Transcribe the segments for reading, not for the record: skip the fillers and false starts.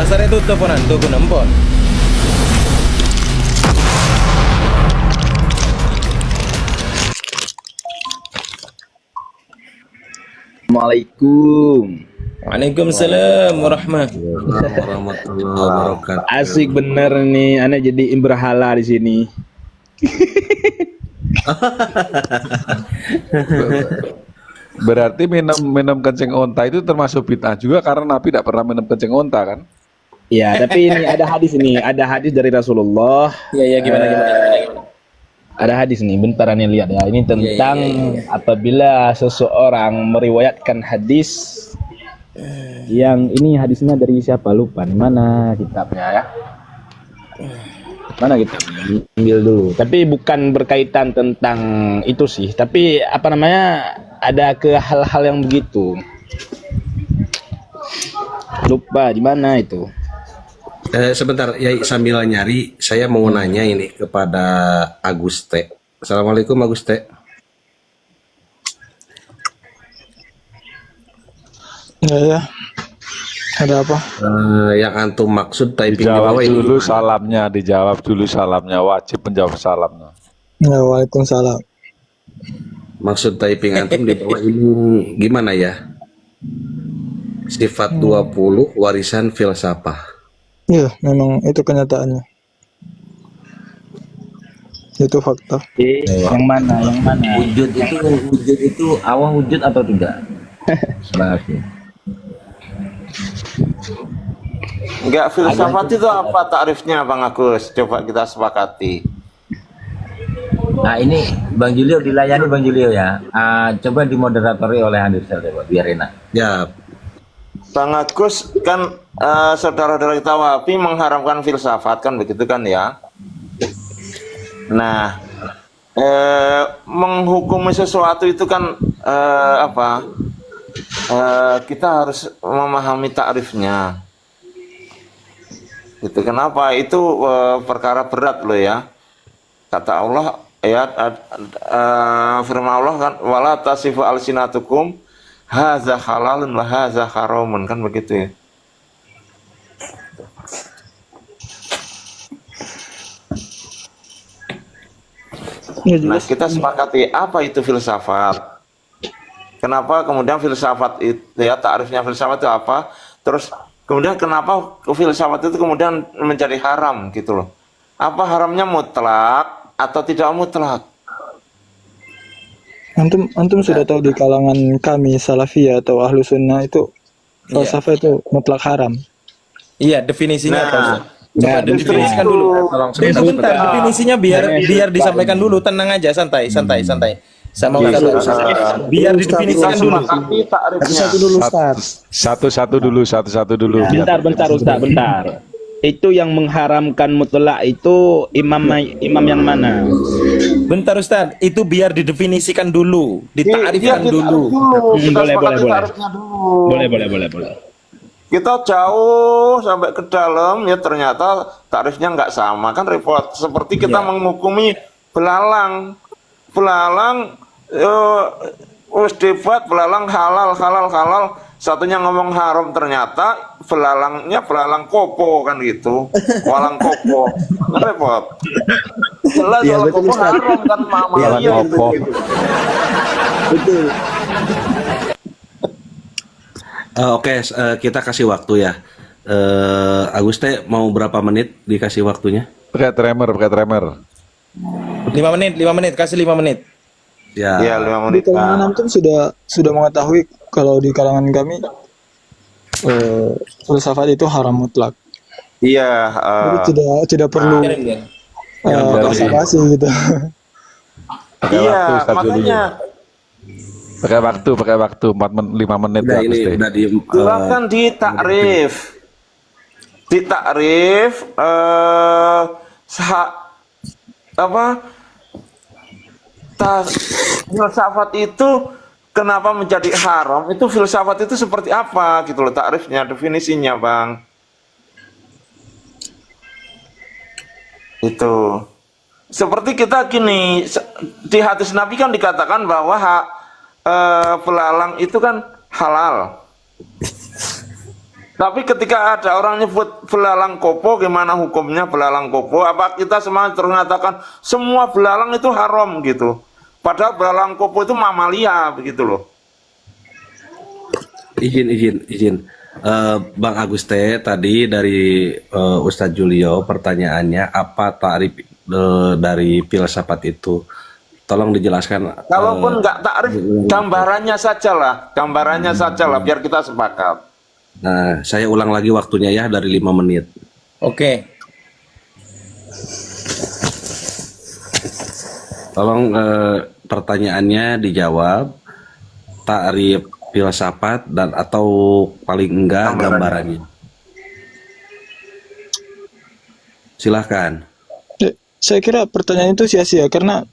Pasarnya tutup ponan, tunggu nempon. Assalamualaikum. Waalaikumsalam warahmatullahi wabarakatuh. Asik bener nih, Anda jadi berhala di sini. Berarti minum kencing onta itu termasuk bid'ah juga karena Nabi tidak pernah minum kencing onta kan? Ya, tapi ini ada hadis dari Rasulullah. Iya, gimana. Ada hadis nih, bentar nih lihat ya. Ini tentang apabila seseorang meriwayatkan hadis yang ini hadisnya dari siapa lupa nih, mana kitabnya ya? Mana kita ambil dulu. Tapi bukan berkaitan tentang itu sih, tapi apa namanya? Ada ke hal-hal yang begitu. Lupa di mana itu. Sebentar ya, sambil nyari saya mau nanya ini kepada Aguste. Assalamualaikum Aguste. Ya. Ada apa? Yang antum maksud typing di Dijawab bawah dulu ini. salamnya, dijawab dulu salamnya, wajib menjawab salamnya. Ya, waalaikumsalam. Maksud typing antum di bawah ini gimana ya? Sifat 20 warisan filsafah. Iya, memang itu kenyataannya. Itu fakta. Yang mana? Wujud itu awal wujud atau tidak? Berarti. Enggak, filsafat itu apa takrifnya Bang Agus? Coba kita sepakati. Nah ini Bang Julio dilayani Bang Julio ya. Coba dimoderatori oleh Andersel coba biar enak. Ya, Bang Agus kan saudara-saudara kita Wahabi mengharamkan filsafat kan begitu kan ya. Nah, menghukumi sesuatu itu kan kita harus memahami takrifnya. Itu kenapa itu perkara berat loh ya. Kata Allah ya, firman Allah kan wala tasifu alsinatukum haza halalun wa haza haramun, kan begitu ya. Ya, Nah, jelas. kita sepakati apa itu filsafat. Kenapa kemudian filsafat itu ya, takrifnya filsafat itu apa? Terus kemudian kenapa filsafat itu kemudian menjadi haram gitu loh. Apa haramnya mutlak atau tidak mutlak? Antum sudah tahu di kalangan kami Salafiyah atau Ahlu Sunnah itu falsafah itu mutlak haram. Iya, definisinya Nah, apa Ustaz? Coba nah, definisikan dulu. tolong Sebentar, definisinya biar disampaikan dulu, tenang aja, santai. Sama Ustaz. Biar didefinisikan dulu. Sepakati takrifnya. Satu-satu dulu. Bentar Ustaz, bentar. Itu yang mengharamkan mutlak itu imam yang mana? Bentar Ustaz, itu biar didefinisikan dulu, ditakrifkan dulu. Boleh. Boleh. Boleh. Kita jauh sampai ke dalam ya, ternyata tarifnya nggak sama, kan repot. Seperti kita menghukumi belalang wis debat belalang halal, satunya ngomong haram, ternyata belalangnya belalang kopo kan gitu, walang kopo, kan repot. Jelas kalau kopo haram kan Walang mamanya kopo. gitu. Betul. Oke, kita kasih waktu ya. Aguste mau berapa menit dikasih waktunya? Pakai tremor. 5 menit, kasih 5 menit. Ya. Iya, 5 Di menit. kalangan antum sudah mengetahui kalau di kalangan kami filsafat itu haram mutlak. Iya, Jadi tidak perlu basa-basi gitu. Pakai iya, waktu Ustaz dulu. makanya Pakai waktu 5 menit Udah ya, ini Gusti. udah di silakan ditakrif. Filsafat itu kenapa menjadi haram? Itu filsafat itu seperti apa gitu loh, takrifnya, definisinya, Bang. Itu. Seperti kita gini, di hadis Nabi kan dikatakan bahwa belalang itu kan halal. Tapi ketika ada orang nyebut belalang kopo, gimana hukumnya belalang kopo? Apa kita semua terus mengatakan semua belalang itu haram gitu? Padahal belalang kopo itu mamalia begitu loh. Izin. Bang Aguste tadi dari Ustadz Julio pertanyaannya apa takrif dari filsafat itu? Tolong dijelaskan. Kalaupun nggak takrif, gambarannya saja lah, biar kita sepakat. Nah, saya ulang lagi waktunya ya dari 5 menit. Oke. Tolong pertanyaannya dijawab. Takrif filsafat dan atau paling enggak gambarannya. Silahkan. Saya kira pertanyaan itu sia-sia karena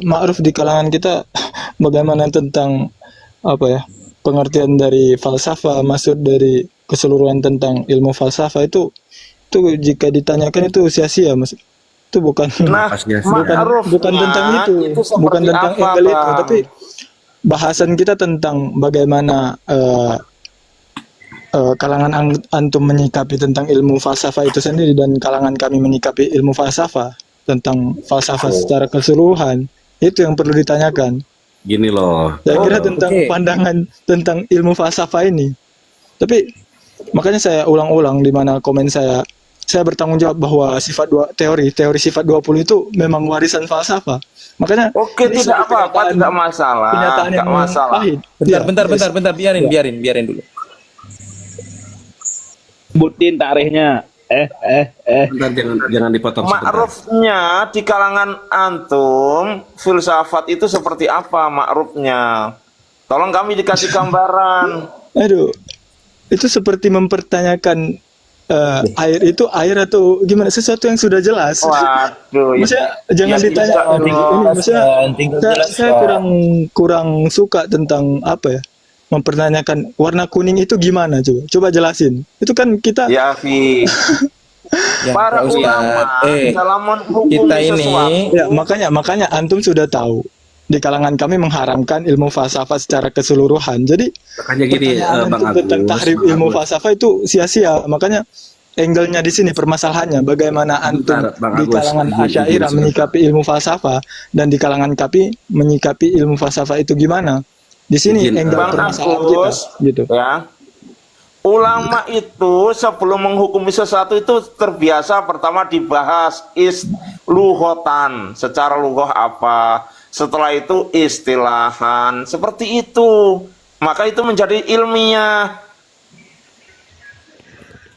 ma'ruf di kalangan kita bagaimana tentang apa ya, pengertian dari falsafah, maksud dari keseluruhan tentang ilmu falsafah itu jika ditanyakan itu sia-sia, Mas. Itu bukan Nah, bukan tentang itu, bukan seperti tentang apa, Hegel itu, Bang? tapi bahasan kita tentang bagaimana kalangan antum menyikapi tentang ilmu falsafah itu sendiri dan kalangan kami menyikapi ilmu falsafah tentang falsafah secara keseluruhan, itu yang perlu ditanyakan. Gini loh. Saya kira tentang oke. pandangan tentang ilmu falsafah ini. Tapi makanya saya ulang-ulang di mana komen saya bertanggung jawab bahwa teori sifat 20 itu memang warisan falsafah. Makanya Oke, ini tidak suatu apa-apa, kenyataan- tidak masalah. Kenyataan Tidak yang masalah. pahit. Bentar, Ya, bentar. Biarin dulu. Sebutin tarikhnya. Bentar, jangan dipotong sebentar. Ma'rufnya di kalangan antum, filsafat itu seperti apa ma'rufnya? Tolong kami dikasih gambaran. Aduh, itu seperti mempertanyakan air itu air atau gimana, sesuatu yang sudah jelas. Waduh, Maksudnya jangan Ya, ditanya bisa dong. ini, maksudnya Tinggal saya jelaskan. kurang suka tentang apa ya, mempertanyakan warna kuning itu gimana, coba jelasin. Itu kan kita ya, Fi. Ya, Para Pak Ustadz. ulama dalam menghukumi Kita ini sesuatu. ya makanya antum sudah tahu di kalangan kami mengharamkan ilmu falsafah secara keseluruhan. Jadi Makanya gini, pertanyaan Bang antum tentang Agus. tahrif ilmu falsafah itu sia-sia. Makanya angle-nya di sini permasalahannya bagaimana antum Bentar, Bang di Agus. kalangan Izin, Asy'ariyah sebentar. menyikapi ilmu falsafah dan di kalangan kami menyikapi ilmu falsafah itu gimana. Di sini Izin, angle Bang permasalahan kita Agus, gitu. ya. Ulama itu sebelum menghukumi sesuatu itu terbiasa pertama dibahas luhotan, secara lughah apa, setelah itu istilahan, seperti itu. Maka itu menjadi ilmiah.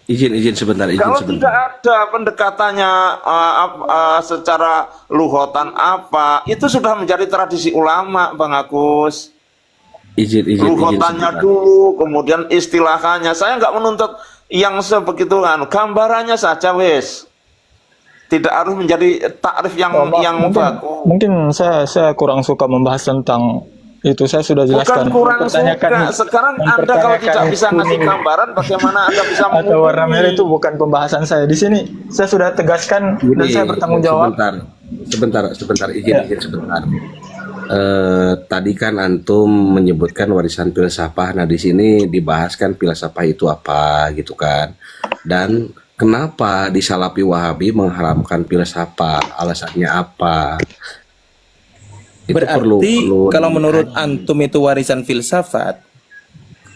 Izin sebentar. Kalau tidak ada pendekatannya secara luhotan apa, itu sudah menjadi tradisi ulama, Bang Agus. Izin Luhotannya sebentar. dulu, kemudian istilahannya. Saya nggak menuntut yang sebegitu kan, gambarannya saja wes. Tidak harus menjadi takrif yang bagus. Mungkin saya kurang suka membahas tentang itu. Saya sudah jelaskan. Bukan kurang suka. Mempertanyakan- Sekarang Anda kalau tidak bisa ngasih kuning gambaran, bagaimana Anda bisa atau warna menghukumi? merah itu bukan pembahasan saya. Di sini saya sudah tegaskan dan saya bertanggung jawab. Sebentar, izin sebentar. Tadi kan antum menyebutkan warisan filsafah. Nah, di sini dibahaskan filsafah itu apa gitu kan. Dan kenapa di Salafi Wahabi mengharamkan filsafah? Alasannya apa? Itu Berarti perlu kalau menurut antum itu warisan filsafat,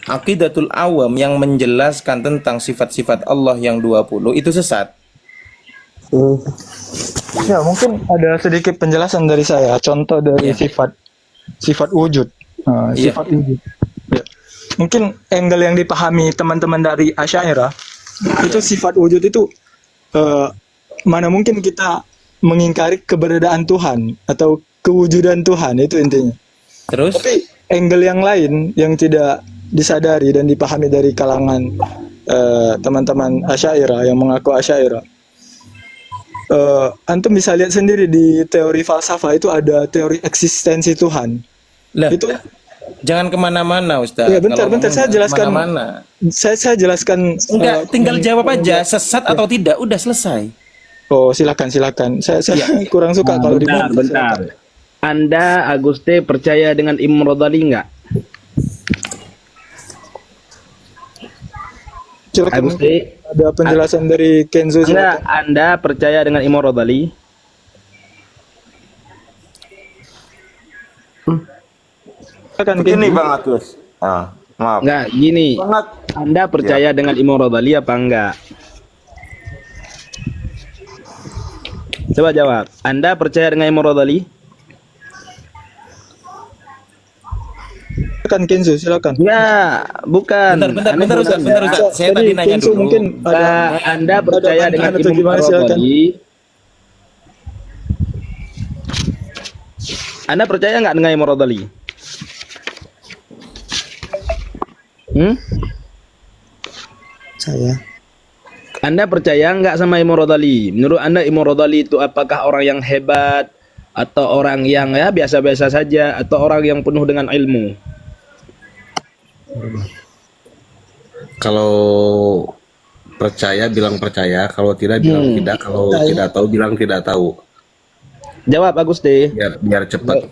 aqidatul awam yang menjelaskan tentang sifat-sifat Allah yang 20 itu sesat. Ya, mungkin ada sedikit penjelasan dari saya. Contoh dari sifat wujud. Iya. Sifat wujud. Ya. Mungkin angle yang dipahami teman-teman dari Asy'ariyah itu sifat wujud itu mana mungkin kita mengingkari keberadaan Tuhan atau kewujudan Tuhan, itu intinya. Terus Tapi angle yang lain yang tidak disadari dan dipahami dari kalangan teman-teman Asy'ariyah yang mengaku Asy'ariyah, antum bisa lihat sendiri di teori falsafah itu ada teori eksistensi Tuhan. lah, Itu jangan kemana-mana Ustaz. ya, bentar Kalau saya jelaskan. kemana-mana. Saya jelaskan. Enggak, tinggal jawab aja sesat atau tidak, udah selesai. Oh, silakan. Saya kurang suka kalau Bentar. Anda Aguste percaya dengan Imam Radali nggak? Silakan, Agusti, ada penjelasan dari Kenzo. Anda, Silakan. Anda percaya dengan Imam Radali? Silakan, Begini Kenzo. Bang Agus. Maaf. Enggak, gini. Banget. Anda percaya dengan Imam Radali apa enggak? Coba jawab. Anda percaya dengan Imam Radali? Silakan Kenzo, silakan. Ya, bukan. Bentar Ustaz. Saya tadi Tadi nanya Kenzo dulu. mungkin ada Anda percaya dengan bantahan atau Imam gimana, silakan. Radali? Anda percaya nggak dengan Imam Radali? Saya. Anda percaya nggak sama Imam Radali? Menurut Anda Imam Radali itu apakah orang yang hebat atau orang yang ya biasa-biasa saja atau orang yang penuh dengan ilmu? Kalau percaya bilang percaya, kalau tidak bilang tidak, kalau tidak tahu bilang tidak tahu. Jawab Agusti. Biar cepat.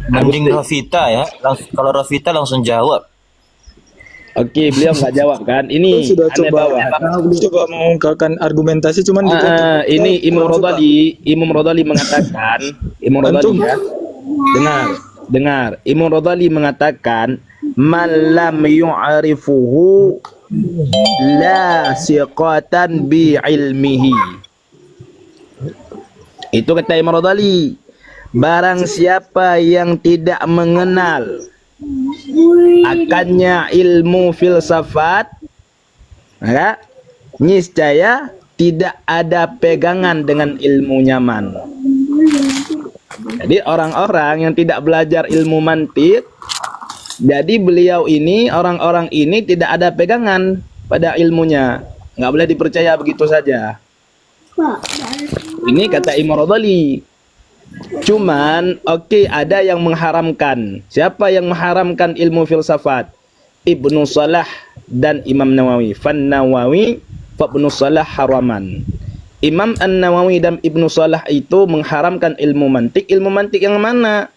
Mending Rafita ya. Kalau Rafita langsung jawab. Oke, beliau nggak jawab kan? Ini Sudah aneh coba banget. mengungkapkan argumentasi, cuman Ini Imam Radali mengatakan, Imam Radali ya, dengar. Imam Radali mengatakan, man lam yu'arifuhu la siqatan bi ilmihi. Itu kata Imam Radali. Barang siapa yang tidak mengenal akannya ilmu filsafat, maka niscaya tidak ada pegangan dengan ilmu nyaman. Jadi orang-orang yang tidak belajar ilmu mantik, jadi beliau ini, orang-orang ini tidak ada pegangan pada ilmunya, nggak boleh dipercaya begitu saja. Ini kata Imam Radali. Cuman oke, ada yang mengharamkan. Siapa yang mengharamkan ilmu filsafat? Ibnu Salah dan Imam Nawawi. Fan Nawawi fa Ibnu Salah haraman. Imam An-Nawawi dan Ibnu Salah itu mengharamkan ilmu mantik. Ilmu mantik yang mana?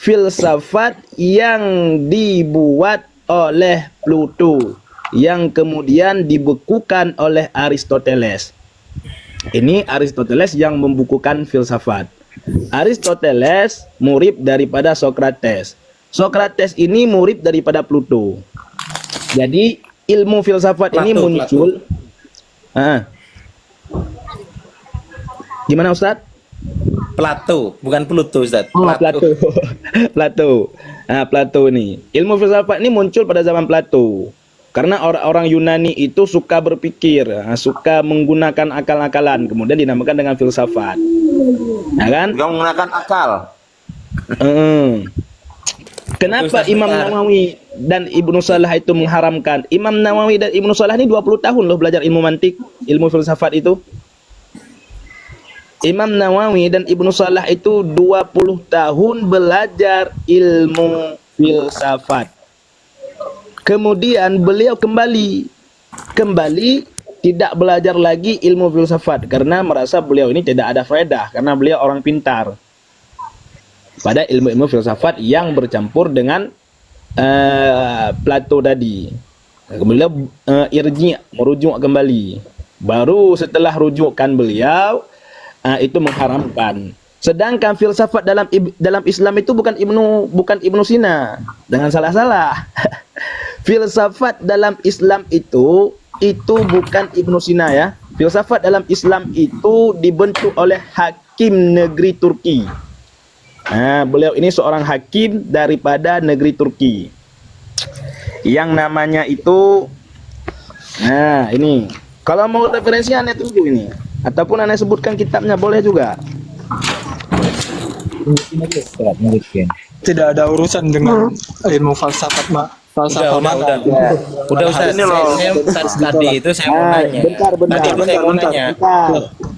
Filsafat yang dibuat oleh Plato, yang kemudian dibekukan oleh Aristoteles. Ini Aristoteles yang membukukan filsafat. Aristoteles murid daripada Socrates. Socrates ini murid daripada Plato. Jadi ilmu filsafat ini muncul. Gimana Ustadz? Plato, bukan Pluto Ustaz. Plato. Plato nih. Ilmu filsafat ini muncul pada zaman Plato. Karena orang-orang Yunani itu suka berpikir, suka menggunakan akal-akalan, kemudian dinamakan dengan filsafat. Ya kan? Nggak menggunakan akal. Kenapa Imam Nawawi dan Ibnu Salah itu mengharamkan? Imam Nawawi dan Ibnu Salah ini 20 tahun loh belajar ilmu mantik, ilmu filsafat itu. Imam Nawawi dan Ibnu Salah itu 20 tahun belajar ilmu filsafat. Kemudian beliau kembali tidak belajar lagi ilmu filsafat karena merasa beliau ini tidak ada faedah, karena beliau orang pintar pada ilmu-ilmu filsafat yang bercampur dengan Plato tadi. Kemudian merujuk kembali. Baru setelah rujukan beliau itu mengharamkan. Sedangkan filsafat dalam Islam itu bukan Ibnu Sina. Jangan salah-salah. Filsafat dalam Islam itu bukan Ibnu Sina ya. Filsafat dalam Islam itu dibentuk oleh hakim negeri Turki. Beliau ini seorang hakim daripada negeri Turki. Yang namanya itu ini. Kalau mau referensi Anda tunjuk ini, ataupun Anda sebutkan kitabnya boleh juga. tidak ada urusan dengan ilmu falsafat Udah Ustaz, Ini loh. tadi itu saya mau nanya. Bentar. Tadi itu saya mau nanya.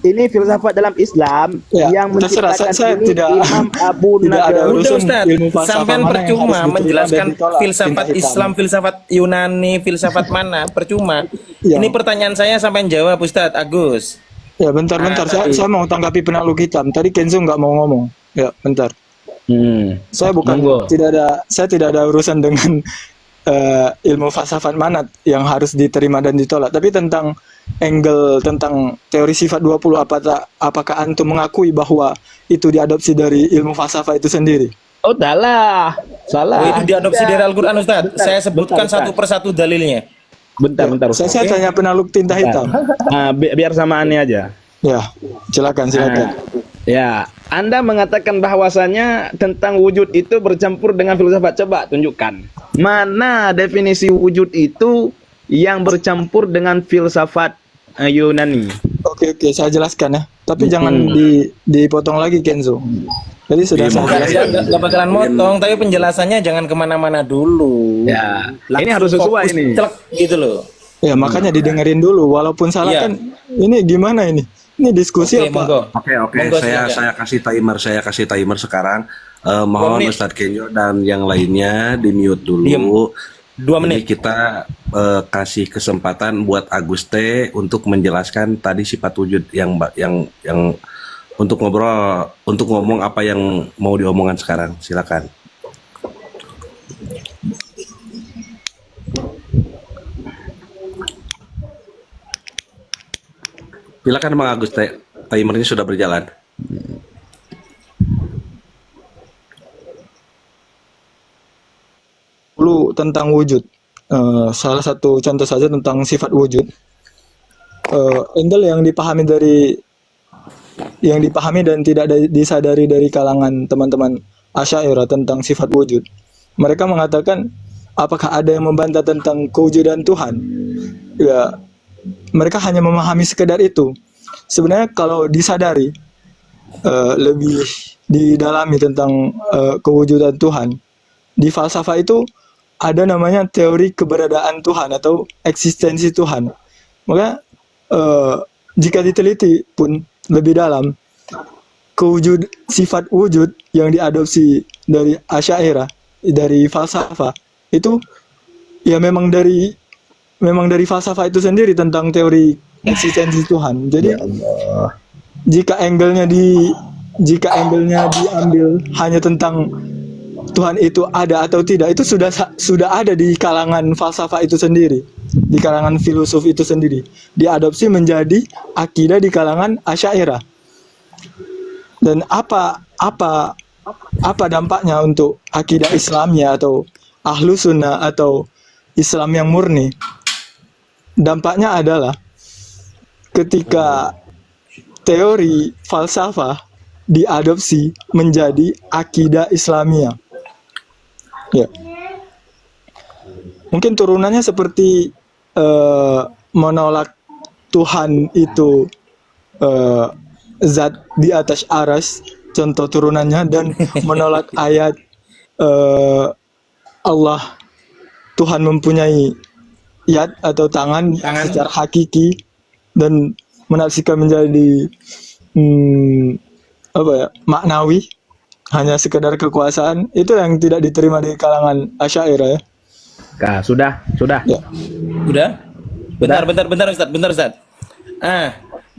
Ini filsafat dalam Islam Ya, yang terserah, menciptakan saya ini tidak- Imam Abu tidak ada Nagar. urusan. Udah Ustaz, ilmu falsafah sampean mana yang percuma harus diterima menjelaskan dan ditolak, filsafat tindak hitam. Islam, filsafat Yunani, filsafat mana, percuma. Ya. Ini pertanyaan saya sampean jawab Ustaz Agus. Ya bentar. Saya mau tanggapi penakluk hitam. Tadi Kenzo nggak mau ngomong. Ya bentar. Saya bukan Monggo. saya tidak ada urusan dengan ilmu falsafat mana yang harus diterima dan ditolak, tapi tentang angle tentang teori sifat 20, apakah antum mengakui bahwa itu diadopsi dari ilmu falsafah itu sendiri? Oh, salah. Oh, itu diadopsi dari Al-Quran, Ustaz. Saya sebutkan bentar. satu persatu dalilnya. Bentar, Saya tanya penaluk tinta hitam. Biar samaannya aja. Ya, silakan. Ya, Anda mengatakan bahwasannya tentang wujud itu bercampur dengan filsafat. Coba tunjukkan. Mana definisi wujud itu yang bercampur dengan filsafat Yunani? Oke, saya jelaskan ya. Tapi jangan dipotong lagi, Kenzo. Jadi sudah saya Nggak bakalan motong, tapi penjelasannya jangan kemana-mana dulu. Ya, Langsung ini harus sesuai fokus, ini. celek gitu loh. Ya, makanya didengerin dulu. Walaupun salah Iya. kan, ini gimana ini? Ini diskusi Oke, apa? monggo. Oke, Monggo, saya silakan. kasih timer sekarang. Mohon menit. Ustadz Kenyo dan yang lainnya di mute dulu. Diem. 2 Ini menit. kita kasih kesempatan buat Aguste untuk menjelaskan tadi sifat wujud yang untuk ngomong apa yang mau diomongkan sekarang. Silakan. Silakan Bang Aguste, timernya sudah berjalan. Dulu tentang wujud. Salah satu contoh saja tentang sifat wujud. Angle yang dipahami dan tidak disadari dari kalangan teman-teman Asy'ariyah tentang sifat wujud. Mereka mengatakan, apakah ada yang membantah tentang kewujudan Tuhan? Ya, mereka hanya memahami sekedar itu. Sebenarnya kalau disadari, lebih didalami tentang kewujudan Tuhan, di falsafah itu ada namanya teori keberadaan Tuhan atau eksistensi Tuhan. Maka jika diteliti pun lebih dalam, sifat wujud yang diadopsi dari Asy'ariyah, dari falsafah itu ya memang dari falsafah itu sendiri tentang teori eksistensi Tuhan. Jadi jika angle-nya diambil hanya tentang Tuhan itu ada atau tidak, itu sudah ada di kalangan falsafah itu sendiri, di kalangan filosof itu sendiri, diadopsi menjadi akidah di kalangan Asy'ariyah. Dan apa dampaknya untuk akidah Islamnya atau ahlu sunnah atau Islam yang murni? Dampaknya adalah ketika teori falsafah diadopsi menjadi akidah Islamiyah. Ya. Mungkin turunannya seperti menolak Tuhan itu zat di atas aras, contoh turunannya, dan menolak ayat Allah, Tuhan mempunyai yad atau tangan secara hakiki, dan menafsirkan menjadi maknawi, hanya sekedar kekuasaan. Itu yang tidak diterima di kalangan Asy'ariyah ya. Nah, sudah. Ya. Udah? Bentar Ustaz.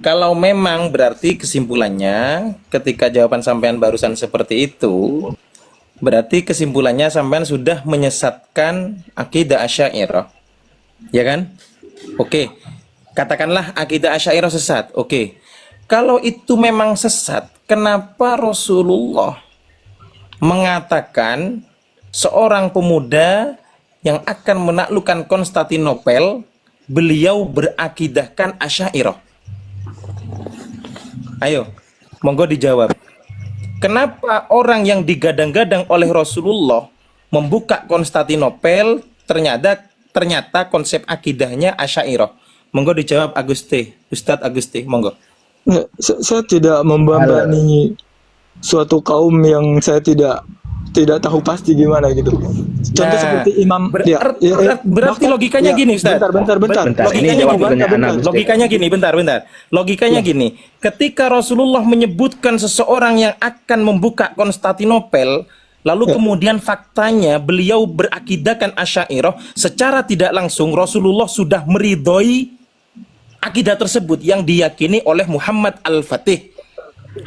Kalau memang berarti kesimpulannya ketika jawaban sampean barusan seperti itu, berarti kesimpulannya sampean sudah menyesatkan akidah Asy'ariyah. Ya kan? Oke. Katakanlah akidah Asy'ariyah sesat. Oke. Kalau itu memang sesat, kenapa Rasulullah mengatakan seorang pemuda yang akan menaklukkan Konstantinopel, beliau berakidahkan Asy'ariyah? Ayo, monggo dijawab. Kenapa orang yang digadang-gadang oleh Rasulullah membuka Konstantinopel ternyata konsep akidahnya Asy'ariyah? Monggo dijawab Ustadz Agusti, monggo. Ya, saya tidak membebani suatu kaum yang saya tidak tahu pasti gimana gitu. Contoh seperti Imam berarti logikanya gini, Ustaz. Bentar. Logikanya gini. Ketika Rasulullah menyebutkan seseorang yang akan membuka Konstantinopel, lalu kemudian faktanya beliau berakidahkan Asy'ariyah, secara tidak langsung Rasulullah sudah meridhoi akidah tersebut yang diyakini oleh Muhammad Al-Fatih.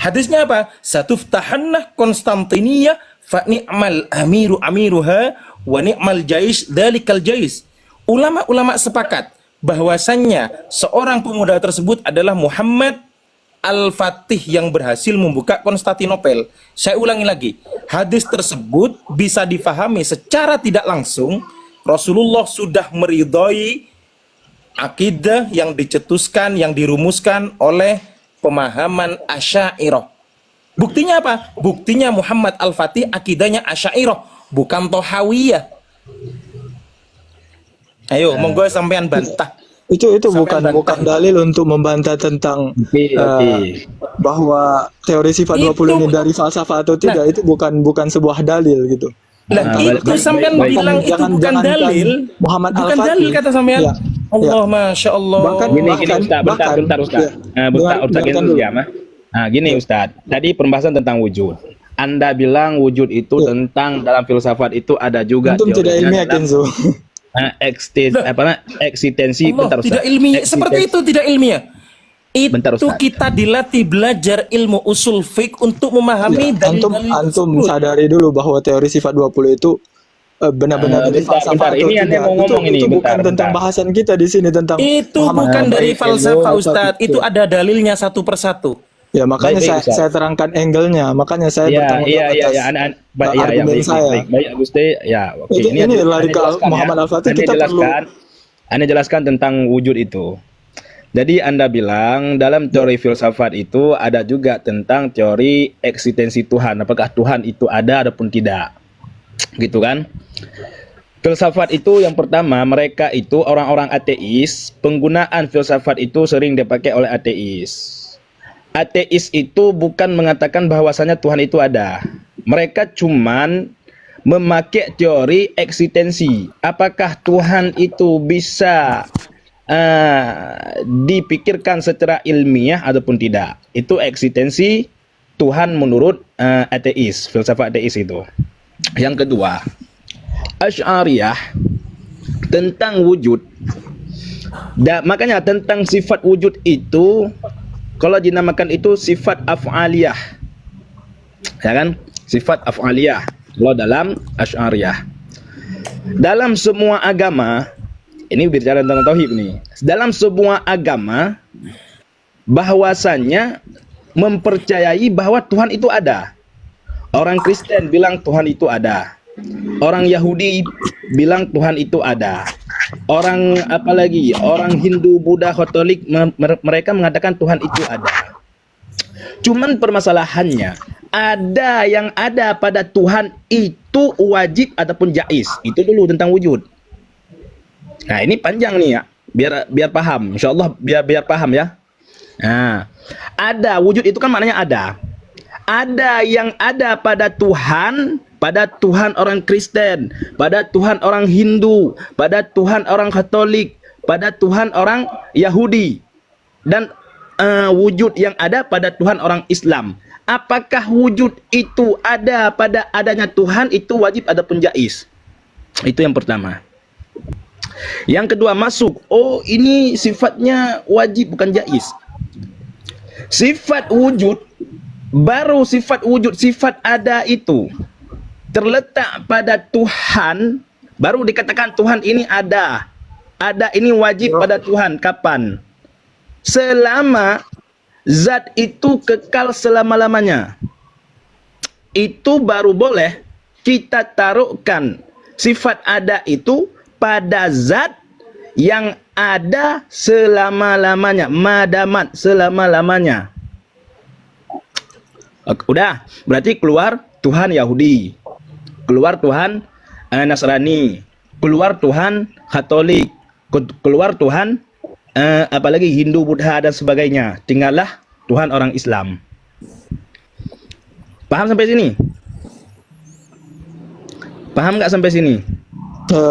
Hadisnya apa? Satuftahanna Konstantiniyah fa ni'mal amiruha wa ni'mal jais dzalikal jais. Ulama-ulama sepakat bahwasannya seorang pemuda tersebut adalah Muhammad Al-Fatih yang berhasil membuka Konstantinopel. Saya ulangi lagi, hadis tersebut bisa difahami secara tidak langsung. Rasulullah sudah meridhoi akidah yang dicetuskan, yang dirumuskan oleh pemahaman Asy'ariyah. Buktinya apa? Buktinya Muhammad Al-Fatih akidahnya Asy'ariyah, bukan Tohawiyah. Ayo, monggo sampean bantah. Itu Sampean bukan bantah. dalil untuk membantah tentang Oke. bahwa teori sifat 20 ini Itu- dari falsafah atau tidak, itu bukan sebuah dalil gitu. Lah Baik, itu baik, sampean baik. bilang itu Jangan- bukan jangankan dalil. Muhammad Bukan Al-Fatih. dalil kata sampean. Ya, Allah, Masya Allah. Gini Bahkan- Ustaz, bentar Ustaz. ya. Ustaz gini Dengarkan dulu dulu. ya, Mah. Nah, gini Ustaz. Tadi pembahasan tentang wujud. Anda bilang wujud itu tentang dalam filsafat itu ada juga Antum tidak teorinya ilmiah, dalam Kenzo. eksistensi. Allah, Bentar Ustaz. tidak ilmiah. Seperti itu tidak ilmiah. Itu Bentar, Ustaz. kita dilatih belajar ilmu usul fiqh untuk memahami dalil-dalil Antum tersebut. sadari dulu bahwa teori sifat 20 itu benar-benar dari bentar, falsafah atau ini Anda tidak. mau ngomong ini, itu bukan bentar, tentang bentar. bahasan kita di sini tentang Itu Muhammad bukan Al-Fatih. dari falsafah Kenzo, Ustadz. Itu ada dalilnya satu persatu. Ya makanya Baik, Ustaz. saya terangkan angle-nya, makanya saya Iya, bertanggung iya, jawab iya, atas ya, argumen saya. baik, Agusti, ya, oke. Ini lari Anda ke jelaskan Muhammad Al-Fatih, kita Anda jelaskan tentang wujud itu. Jadi Anda bilang dalam teori filsafat itu ada juga tentang teori eksistensi Tuhan. Apakah Tuhan itu ada ataupun tidak? Gitu kan? Filsafat itu yang pertama, mereka itu orang-orang ateis, penggunaan filsafat itu sering dipakai oleh ateis. Ateis itu bukan mengatakan bahwasanya Tuhan itu ada. Mereka cuman memakai teori eksistensi. Apakah Tuhan itu bisa dipikirkan secara ilmiah ataupun tidak? Itu eksistensi Tuhan menurut ateis, filsafat ateis itu. Yang kedua, Asy'ariyah tentang wujud. Makanya tentang sifat wujud itu kalau dinamakan itu sifat af'aliyah. Ya kan? Sifat af'aliyah kalau dalam Asy'ariyah. Dalam semua agama, ini bicara tentang tauhid nih. Dalam semua agama bahwasannya mempercayai bahwa Tuhan itu ada. Orang Kristen bilang Tuhan itu ada. Orang Yahudi bilang Tuhan itu ada. Orang apalagi orang Hindu, Buddha, Katolik mereka mengatakan Tuhan itu ada. Cuman permasalahannya ada yang ada pada Tuhan itu wajib ataupun jaiz. Itu dulu tentang wujud. Nah, ini panjang nih ya. Biar paham. Insyaallah biar paham ya. Nah, ada wujud itu kan maknanya ada. Ada yang ada pada Tuhan orang Kristen, pada Tuhan orang Hindu, pada Tuhan orang Katolik, pada Tuhan orang Yahudi, dan wujud yang ada pada Tuhan orang Islam. Apakah wujud itu ada pada adanya Tuhan itu wajib ataupun jaiz? Itu yang pertama. Yang kedua masuk, oh ini sifatnya wajib bukan jaiz. Sifat wujud, baru sifat wujud, sifat ada itu terletak pada Tuhan, baru dikatakan Tuhan ini ada. Ada ini wajib pada Tuhan. Kapan? Selama zat itu kekal selama-lamanya. Itu baru boleh kita taruhkan sifat ada itu pada zat yang ada selama-lamanya, madamat selama-lamanya. Udah, berarti keluar Tuhan Yahudi, keluar Tuhan Nasrani, keluar Tuhan Katolik, keluar Tuhan apalagi Hindu, Buddha dan sebagainya. Tinggallah Tuhan orang Islam. Paham sampai sini? Paham nggak sampai sini?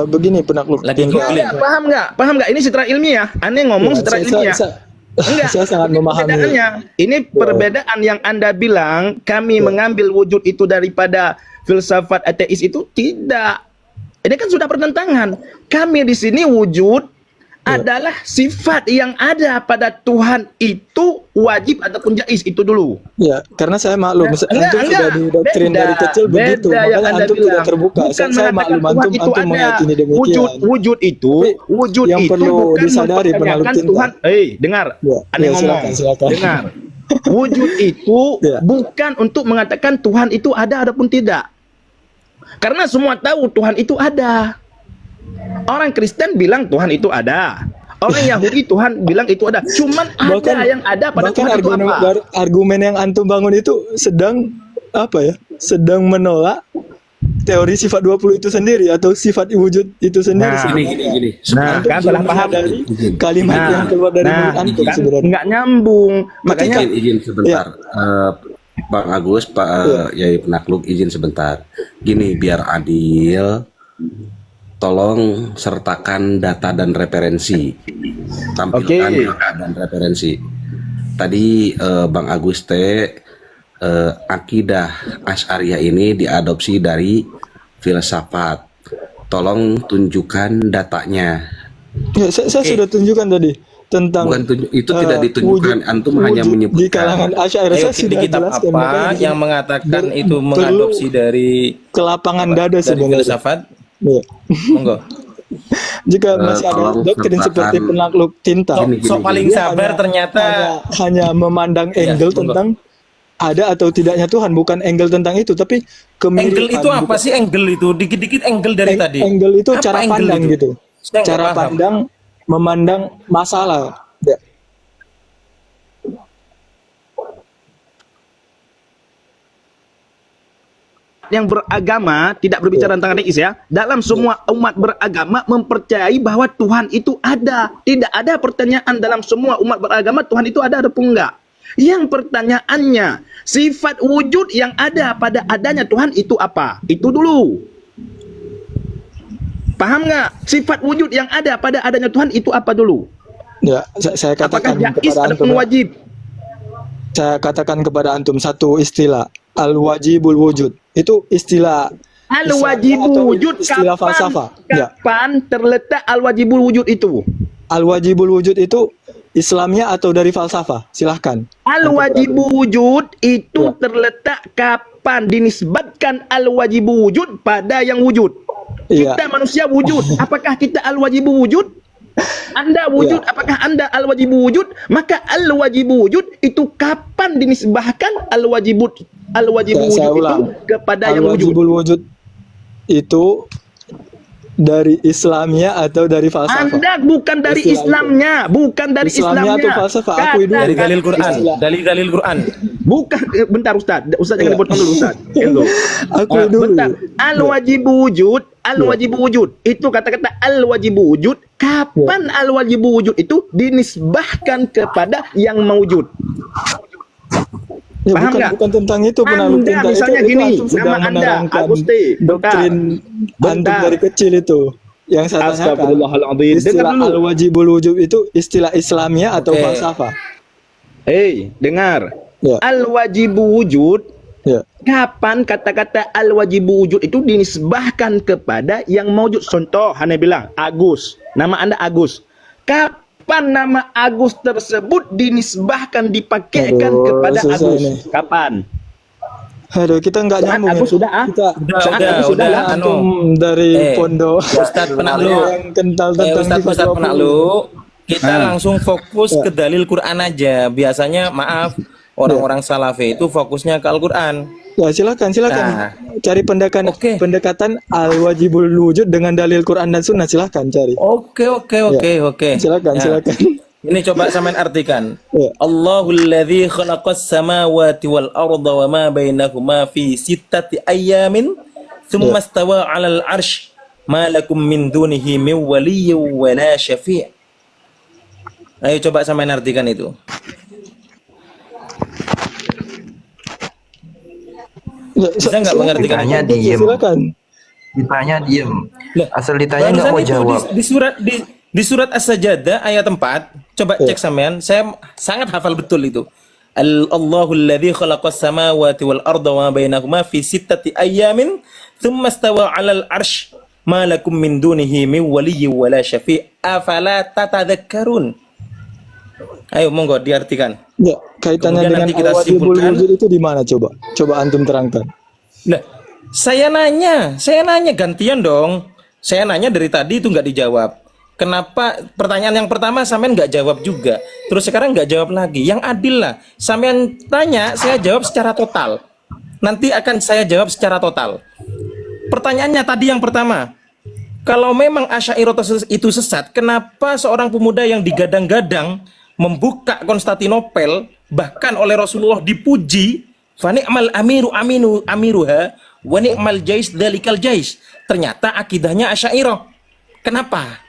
Begini penakluk. Lagi googling. Paham nggak? Ini secara ilmiah. Aneh ngomong secara ilmiah. Enggak. Saya sangat memahami. Perbedaannya, ini perbedaan yang Anda bilang kami mengambil wujud itu daripada filsafat ateis itu tidak. Ini kan sudah pertentangan. Kami di sini wujud adalah sifat yang ada pada Tuhan itu wajib ataupun jaiz, itu dulu. Ya, karena saya maklum, Enggak, antum sudah didoktrin beda, dari kecil begitu, beda yang makanya Anda antum tidak bilang. terbuka. Bukan Saya maklum mengatakan antum, Tuhan itu antum ada. meyakini demikian. Wujud itu, wujud yang itu perlu bukan disadari penakluk mempertanyakan cinta. Tuhan. Dengar, Ya, Anda ya, ngomong. silakan. Dengar. Wujud itu Ya. bukan untuk mengatakan Tuhan itu ada ataupun tidak. Karena semua tahu Tuhan itu ada. Orang Kristen bilang Tuhan itu ada. Orang Yahudi Tuhan bilang itu ada. Cuman ada yang ada pada bahkan Tuhan itu apa? argumen yang antum bangun itu sedang apa ya? Sedang menolak teori sifat 20 itu sendiri atau sifat wujud itu sendiri. Nah, Gini. Nah, Antum kan belum salah paham. menyadari kalimat yang keluar dari mulut antum kan sebenarnya. nggak nyambung. Makanya Izin sebentar. Bang Agus, Pak Yai Penakluk, izin sebentar. Gini, biar adil, tolong sertakan data dan referensi. Tampilkan data dan referensi. Tadi Bang Agus akidah Asy'ariyah ini diadopsi dari filsafat. Tolong tunjukkan datanya. Ya, saya sudah tunjukkan tadi tentang Itu tidak ditunjukkan, antum hanya wujud menyebutkan. di kalangan Asy'ariyah. Ayo Saya di sudah kitab jelaskan, apa makanya yang mengatakan itu perlu mengadopsi dari kelapangan dada dari sebenarnya. filsafat? Ya. Monggo. Jika masih ada tolong doktrin sertakan- seperti penakluk tinta, Sok paling dia sabar ternyata hanya memandang angle monggo. tentang ada atau tidaknya Tuhan, bukan angle tentang itu, tapi kemiripan. angle itu apa bukan- sih angle itu? Dikit-dikit angle dari tadi. Angle itu Apa cara angle pandang itu? gitu. Saya nggak Cara paham. pandang memandang masalah. Ya. yang beragama tidak berbicara tentang ateis ya. Dalam semua umat beragama mempercayai bahwa Tuhan itu ada. Tidak ada pertanyaan dalam semua umat beragama Tuhan itu ada ataupun enggak. Yang pertanyaannya, sifat wujud yang ada pada adanya Tuhan itu apa? Itu dulu. Paham nggak? Sifat wujud yang ada pada adanya Tuhan itu apa dulu? Ya, saya Apakah katakan jaiz kepada ataupun antum. wajib? Saya katakan kepada antum satu istilah, al-wajibul wujud. Itu istilah Al-wajib Islamnya atau wujud istilah falsafah. Ya. kapan terletak al-wajibul wujud itu? Al-wajibul wujud itu Islamnya atau dari falsafah? Silahkan. Al-wajibu wujud itu Ya. terletak kapan dinisbatkan al-wajibu wujud pada yang wujud. Iya. Kita manusia wujud. Apakah kita al-wajibu wujud? Anda wujud, apakah Anda al-wajibu wujud? Maka al-wajibu wujud itu kapan dinisbahkan al-wajibu Saya wujud itu ulang. kepada yang wujud? Al-wajibul wujud itu dari Islamnya atau dari falsafah? Anda bukan dari Istilah itu. Islamnya, bukan dari Islamnya atau falsafah? Akui dulu. Dari dalil Quran, Istilah. dalil Quran. Bukan, bentar Ustaz jangan Iya. dipotong dulu Ustaz. Tunggu. Akui dulu. Bentar. Al-wajibu wujud, al-wajibu wujud. Itu kata-kata al-wajibu wujud. Kapan al-wajibu wujud itu dinisbahkan kepada yang mewujud? Ya, Paham bukan, nggak? bukan tentang itu penakluk Anda tinta misalnya itu gini, antum sedang nama Anda, menerangkan Agusti, doktrin antum Bentar. dari kecil itu. Yang saya tanyakan, Astagfirullahaladzim. istilah Dengar dulu. al-wajibul wujud itu istilah Islamnya atau Oke. falsafah? Dengar. Ya. Al-wajibu wujud, Ya. kapan kata-kata al-wajibu wujud itu dinisbahkan kepada yang mewujud? Contoh, Hana bilang, Agus. Nama Anda Agus. Kapan nama Agus tersebut dinisbahkan, dipakaikan Aduh, kepada susah Agus? ini. Kapan? Aduh, kita nggak Saat nyambung. Agus ya. sudah, Kita Udah, antum dari pondok Ustadz Penakluk. yang kental tentang Ustadz sifat 20. Penakluk, kita langsung fokus ke dalil Quran aja. Biasanya maaf, orang-orang salafi itu fokusnya ke Al-Quran. Ya, silakan. Nah. Cari pendekatan al-wajibul wujud dengan dalil Quran dan Sunnah, silakan cari. Oke. Silakan. Ini coba sampean artikan. Ya. Allahul ladzi khalaqas samawati wal arda wa ma bainahuma fi sittati ayyamin thumma istawa 'alal 'arsy ma lakum min dunihi min waliyyin wa la syafi'. Ayo coba sampean artikan itu. Ya, Bisa nggak mengartikan? Ditanya diem. Silakan. Ditanya diem. Lah, Asal ditanya nggak barusan mau itu jawab. di surat As-Sajdah ayat 4, coba cek sampean, saya sangat hafal betul itu. Allahul ladzi khalaqas samawati wal arda wa bainahuma fi sittati ayyamin thumma istawa 'alal 'arsy malakum min dunihi min waliyyin wala syafi' afala tatadzakkarun. Ayo monggo diartikan. Ya, kaitannya Kemudian dengan nanti kita al-wajibul simpulkan. wujud itu di mana coba? Coba antum terangkan. Nah, saya nanya gantian dong. Saya nanya dari tadi itu nggak dijawab. Kenapa pertanyaan yang pertama sampean nggak jawab juga? Terus sekarang nggak jawab lagi. Yang adil lah. Sampean tanya, saya jawab secara total. Nanti akan saya jawab secara total. Pertanyaannya tadi yang pertama. Kalau memang Asy'ariyah itu sesat, kenapa seorang pemuda yang digadang-gadang membuka Konstantinopel bahkan oleh Rasulullah dipuji, fa ni'mal amiruha wa ni'mal jais dalikal jais. Ternyata akidahnya Asy'ariyah. Kenapa?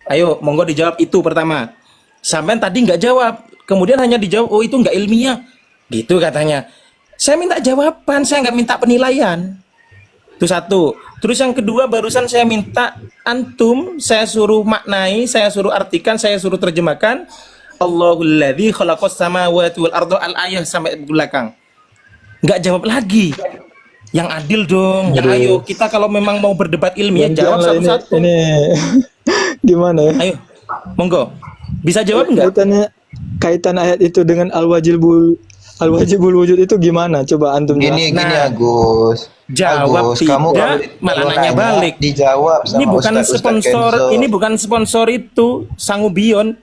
Ayo, monggo dijawab itu pertama. Sampean tadi nggak jawab, kemudian hanya dijawab, oh itu nggak ilmiah, gitu katanya. Saya minta jawaban, saya nggak minta penilaian. Itu satu. Terus yang kedua, barusan saya minta antum, saya suruh maknai, saya suruh artikan, saya suruh terjemahkan. Allahul ladzi khalaqas samawati wal arda al-ayah sampai belakang. Nggak jawab lagi. Yang adil dong. Ya, ayo kita kalau memang mau berdebat ilmiah jawab satu-satu. Ini gimana ya? Ayo, monggo. Bisa jawab nggak? Kaitan ayat itu dengan al-wajibul wujud itu gimana? Coba antum Gini Nah, Agus. Jawab Agus, tidak, kamu kalau malah kalau nanya balik. Dijawab sama Ini bukan Ustaz sponsor, Kenzo. ini bukan sponsor itu Sangubion.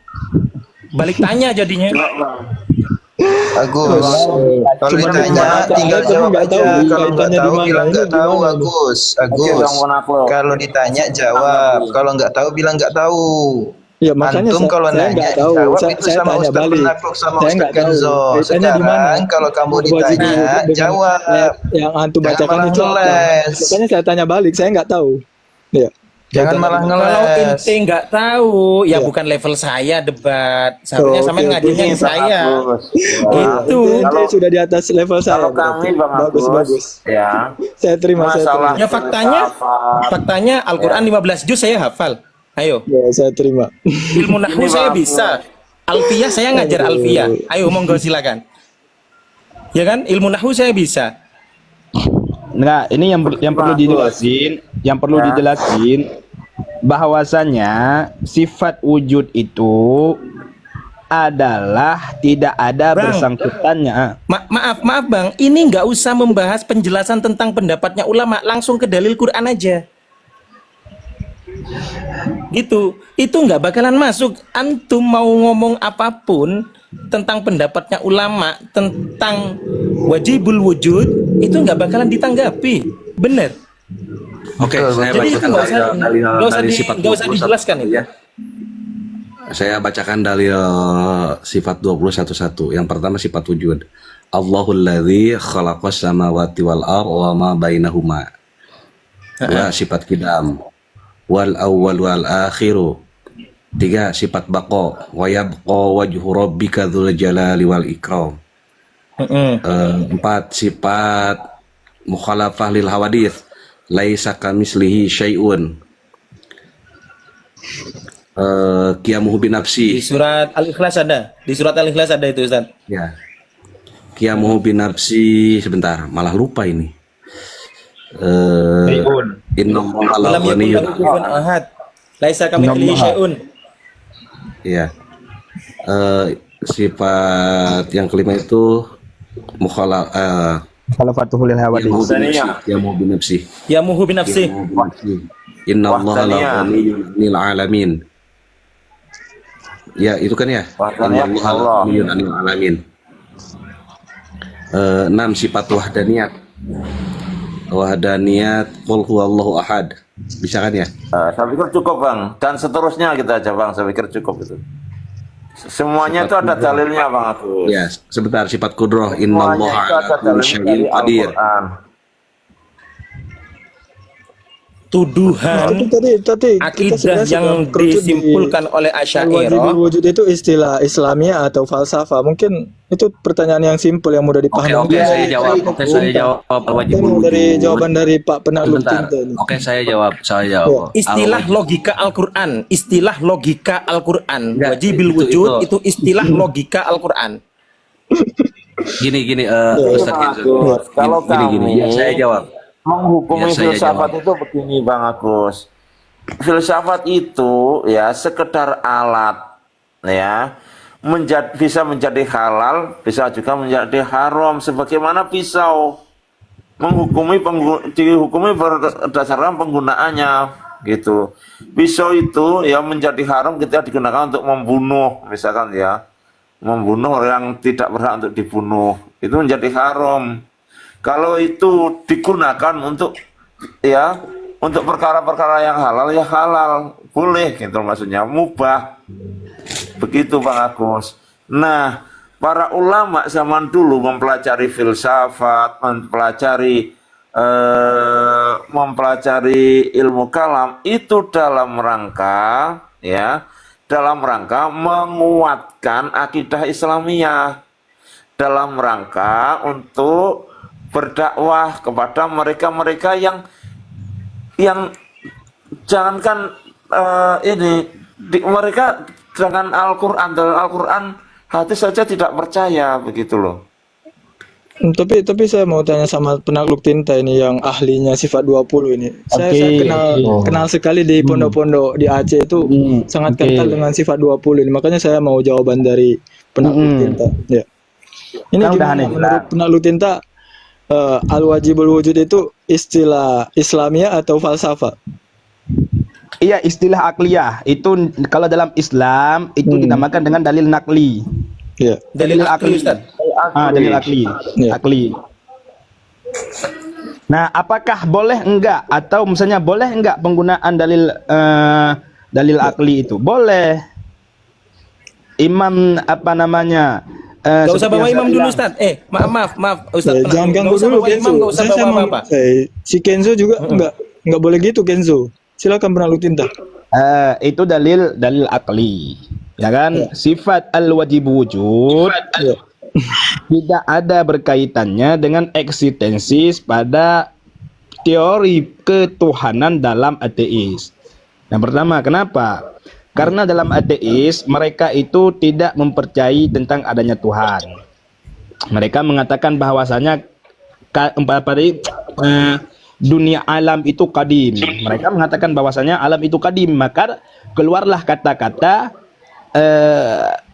Balik tanya jadinya. Agus, kalau Cuma ditanya dibaca tinggal aja, jawab nggak aja. tahu Kalau nggak kaitannya tahu di mana. bilang Ini nggak tahu, gimana nih? Agus. Oke, Agus, Bang Monaco. kalau ditanya jawab. Kalau nggak tahu bilang nggak tahu. Ya makanya Antum kalau saya nanya nggak tahu. dijawab Saya itu saya sama tanya Ustaz balik. Menakluk sama Saya Ustaz nggak tahu. Kenzo. Kaitannya di mana? Sekarang kalau kamu Wajibul ditanya wujud dengan jawab. ayat yang antum Jangan bacakan malah itu apa? ngeles. Makanya saya tanya balik. Saya nggak tahu. Ya. Jangan malah Kalau ngeles. ente nggak tahu, ya Ya. bukan level saya debat. Seharusnya Oh, sampean oke, ngajinya oke. ke saya. Bagus. Gitu. Ente sudah di atas level saya. Kalau kami berarti. Bang Bagus Agus, bagus. ya, Saya terima. Saya masalah terima. Ya faktanya Al-Quran 15 juz saya hafal. Ayo, Ya saya terima. ilmu nahwu saya bisa. Alfiyah saya ngajar alfiyah. Ayo monggo silakan. Ya kan, ilmu nahwu saya bisa. Nah, ini yang perlu dijelasin, bahwasannya sifat wujud itu adalah tidak ada Bang. bersangkutannya. Maaf Bang, ini nggak usah membahas penjelasan tentang pendapatnya ulama, langsung ke dalil Quran aja. Gitu, itu nggak bakalan masuk. Antum mau ngomong apapun tentang pendapatnya ulama tentang wajibul wujud, itu nggak bakalan ditanggapi, bener. Oke, saya Jadi itu bacakan nggak usah dijelaskan itu. ya. Saya bacakan dalil sifat 21.1. Yang pertama sifat wujud. Allahul ladzi khalaqas samawati wal ardh wa ma bainahuma. Dua, sifat qidam. Wal awwal wal akhiru. Tiga, sifat baqa. Wa yabqa wajhu rabbika dzul jalali wal ikram. Empat, sifat mukhalafah lil hawadits. Laisa kamislihi syai'un. Qiyamuhu binafsi. Di surat Al-Ikhlas ada, di surat Al-Ikhlas ada itu Ustaz. Ya. Qiyamuhu binafsi, sebentar, malah lupa ini. Innallaha la Lam yakul ghaniyyun. lahu kufuwan ahad. Laisa kamitslihi syai'un. Ya. Sifat yang kelima itu Khalafatul hawadits. qiyamuhu binafsi. Ya muhu binafsi. Innallaha la ghaniyyun 'anil 'alamin. Ya, itu kan ya. Innallaha la ghaniyyun 'anil 'alamin. 6, sifat wahdaniyat. Wahdaniyat qul huwallahu ahad. Bisa kan ya? Saya pikir cukup Bang, dan seterusnya kita aja Bang, saya pikir cukup itu. Semuanya itu ada dalilnya Bang Agus. Ya, sebentar, sifat kudroh. Semuanya Innallaha itu ada ala kulli dalilnya syai'in dari qadir. Al-Quran. Tuduhan Tadi kita akidah sebenarnya yang sudah kerucut disimpulkan oleh Al-wajibul Asy'ariyah. wujud itu istilah Islamiyah atau falsafah. Mungkin itu pertanyaan yang simpel yang mudah dipahami. Oke, saya jawab. Oke, saya jawab Saya wajibul mau dari wujud. jawaban dari Pak Penakluk Sebentar. Cinta ini. Oke, saya jawab. Istilah logika Al-Quran, istilah logika Al-Quran. Enggak, Wajibul itu- wujud itu istilah logika Al-Quran. Gini, Ustaz Kenzo. Agus, kalau Gini. kami Ya, saya jawab. menghukumi Ya, saya filsafat itu begini Bang Agus. filsafat itu ya sekedar alat ya, bisa menjadi halal, bisa juga menjadi haram, sebagaimana pisau dihukumi berdasarkan penggunaannya gitu. Pisau itu ya menjadi haram ketika digunakan untuk membunuh, misalkan ya, membunuh yang tidak berhak untuk dibunuh, itu menjadi haram. Kalau itu digunakan untuk ya, untuk perkara-perkara yang halal, ya halal, boleh gitu maksudnya, mubah. Begitu Bang Agus. Nah, para ulama zaman dulu mempelajari filsafat, mempelajari ilmu kalam itu dalam rangka menguatkan akidah Islamiyah, dalam rangka untuk berdakwah kepada mereka-mereka yang jangankan mereka dengan Al-Quran, dalam Al-Quran hadis saja tidak percaya, begitu loh. Tapi saya mau tanya sama penakluk tinta ini yang ahlinya sifat 20 ini. Saya kenal sekali di pondok-pondok di Aceh itu sangat kental dengan sifat 20 ini. Makanya saya mau jawaban dari penakluk tinta. Ya. Ini gimana menurut penakluk tinta, al-wajibul wujud itu istilah Islamiyah atau falsafah? Iya, istilah akliyah itu kalau dalam Islam itu dinamakan dengan dalil nakli. Iya. Dalil akli, Ustaz. Dalil akli. Ya. Akli. Nah, apakah boleh enggak atau misalnya boleh enggak penggunaan dalil akli itu? Boleh. Imam apa namanya? Gak usah bawa imam dulu, Ustaz. Maaf Ustaz. Jangan ganggu dulu Kenzo. Gak usah bawa apa-apa. Si Kenzo juga enggak boleh gitu Kenzo. Silakan penakluk tinta. Itu dalil akli, ya kan? Sifat al-wajib wujud tidak ada berkaitannya dengan eksistensi pada teori ketuhanan dalam ateis. Yang pertama, kenapa? Karena dalam ateis mereka itu tidak mempercayai tentang adanya Tuhan. Mereka mengatakan bahwasanya dunia alam itu kadim. Mereka mengatakan bahwasanya alam itu kadim, maka keluarlah kata-kata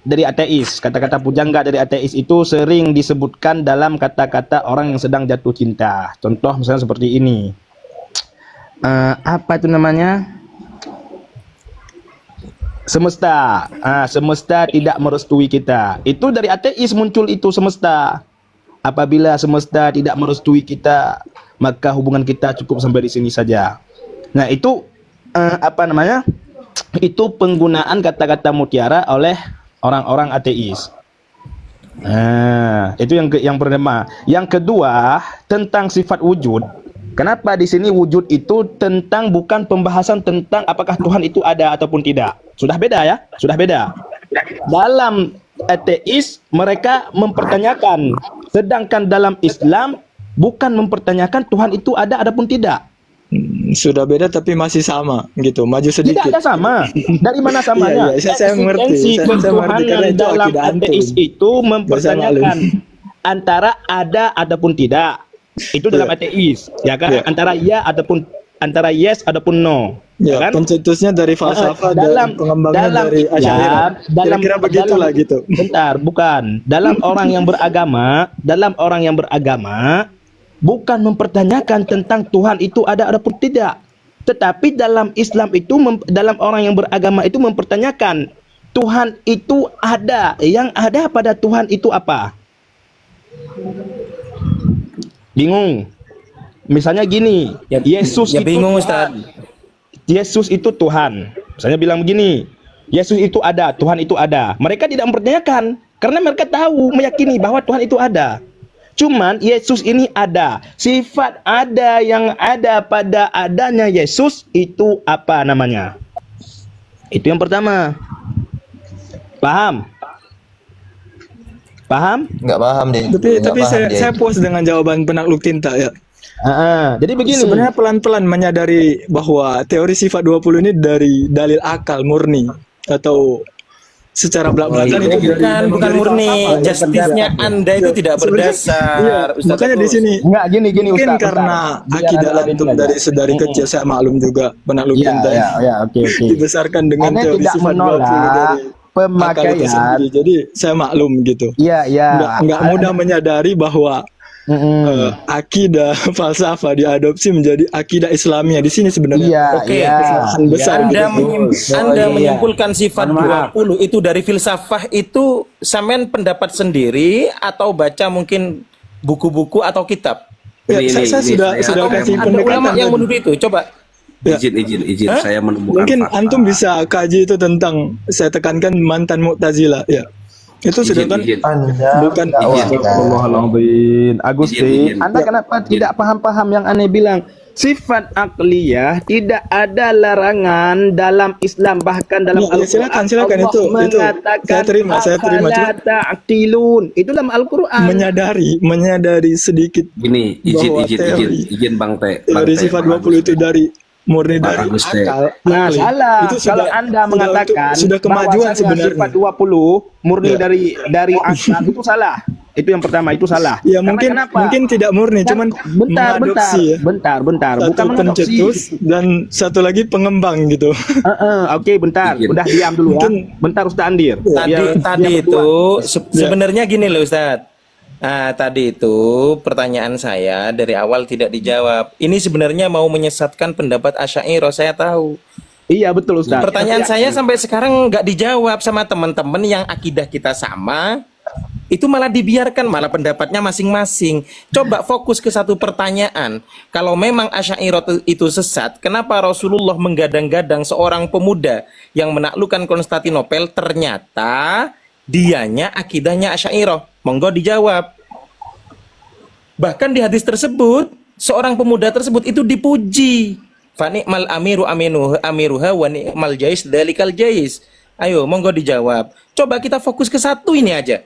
dari ateis. Kata-kata pujangga dari ateis itu sering disebutkan dalam kata-kata orang yang sedang jatuh cinta. Contoh misalnya seperti ini. Apa itu namanya? Semesta. Semesta tidak merestui kita. Itu dari ateis muncul itu semesta. Apabila semesta tidak merestui kita, maka hubungan kita cukup sampai di sini saja. Nah, itu itu penggunaan kata-kata mutiara oleh orang-orang ateis. Nah, itu yang pertama. Yang kedua, tentang sifat wujud. Kenapa di sini wujud itu bukan pembahasan tentang apakah Tuhan itu ada ataupun tidak. Sudah beda ya? Sudah beda. Dalam ateis mereka mempertanyakan, sedangkan dalam Islam bukan mempertanyakan Tuhan itu ada ataupun tidak. Sudah beda tapi masih sama gitu, maju sedikit. Tidak ada sama. Dari mana samanya? Saya mengerti. Saya mengerti karena itu dalam akidah ateis itu mempertanyakan antara ada ataupun tidak. Itu dalam ateis, ya kan? Antara antara yes ataupun no. Ya, kan? pencetusnya dari falsafah dan pengembangan dari Asy'ariyah. Kira-kira begitulah gitu. Bentar, bukan. Dalam orang yang beragama, bukan mempertanyakan tentang Tuhan itu ada ataupun tidak. Tetapi dalam Islam itu, dalam orang yang beragama itu mempertanyakan Tuhan itu ada. Yang ada pada Tuhan itu apa? Bingung. Misalnya gini, Yesus itu bingung, Ustaz. Yesus itu Tuhan. Misalnya bilang begini, Yesus itu ada, Tuhan itu ada. Mereka tidak mempertanyakan karena mereka tahu, meyakini bahwa Tuhan itu ada. Cuman Yesus ini ada. Sifat ada yang ada pada adanya Yesus itu apa namanya? Itu yang pertama. Paham? Paham? Nggak paham deh. Tapi saya puas dengan jawaban penakluk tinta ya. Jadi begini. Sebenarnya pelan-pelan menyadari bahwa teori sifat 20 ini dari dalil akal murni atau secara belak-belakan itu Bukan murni, justice-nya Anda itu tidak berdasar. Iya, Ustaz makanya di Agus. sini Enggak, gini mungkin Ustaz, karena Biar akidah ada antum belajar. dari kecil saya maklum juga penakluk Iya, cinta oke. dibesarkan dengan Anda teori tidak sifat 20 menolak dari akal itu pemakaian. sendiri. Jadi saya maklum gitu. Iya. Nggak mudah menyadari bahwa akidah falsafah diadopsi menjadi akidah Islamiyah di sini sebenarnya. Iya, Oke, kesalahan besar Anda, gitu. Anda menyimpulkan sifat 20 itu dari filsafah itu sampean pendapat sendiri atau baca mungkin buku-buku atau kitab? Ya, Ini, saya sudah saya kasih Ada pendekatan ulama yang tadi. menuduh itu. Coba. Ya. Izin, saya menemukan Mungkin fakta. antum bisa kaji itu tentang, saya tekankan, mantan Mu'tazilah ya. Itu sudah kan Izin. bukan Astagfirullahaladzim. Agusti, Izin. Anda kenapa tidak paham-paham yang aneh bilang? Sifat akliyah tidak ada larangan dalam Islam, bahkan dalam Ya, silakan, Allah itu mengatakan saya terima afala ta'qilun. Itu dalam Al-Qur'an. menyadari sedikit Gini, bahwa izin Bang Teh. teori sifat 20 itu murni Bang dari Agus Teh. akal. Nah, akli. salah. Itu Kalau Anda mengatakan sudah kemajuan bahwasanya sebenarnya. sifat 20 murni Ya. dari akal, itu salah. Itu yang pertama, itu salah. Ya Karena mungkin tidak murni, cuman bentar. mengadopsi ya. Bentar. Satu Bukan mengadopsi. pencetus dan satu lagi pengembang gitu. Oke, bentar. Izin. Udah diam dulu ya. Mungkin- Bentar Ustaz Andir. Tadi itu Ya. sebenarnya gini loh Ustaz. Nah, tadi itu pertanyaan saya dari awal tidak dijawab. Ini sebenarnya mau menyesatkan pendapat Asy'ariyah, saya tahu. Iya, betul Ustaz. Pertanyaan saya sampai sekarang nggak dijawab sama teman-teman yang akidah kita sama. Itu malah dibiarkan, malah pendapatnya masing-masing. Coba fokus ke satu pertanyaan. Kalau memang Asy'ariyah itu sesat, kenapa Rasulullah menggadang-gadang seorang pemuda yang menaklukkan Konstantinopel ternyata dianya akidahnya Asy'ariyah? Monggo dijawab. Bahkan di hadis tersebut, seorang pemuda tersebut itu dipuji. Fa ni'mal amiruha wa ni'mal jais dalikal jais. Ayo, monggo dijawab. Coba kita fokus ke satu ini aja.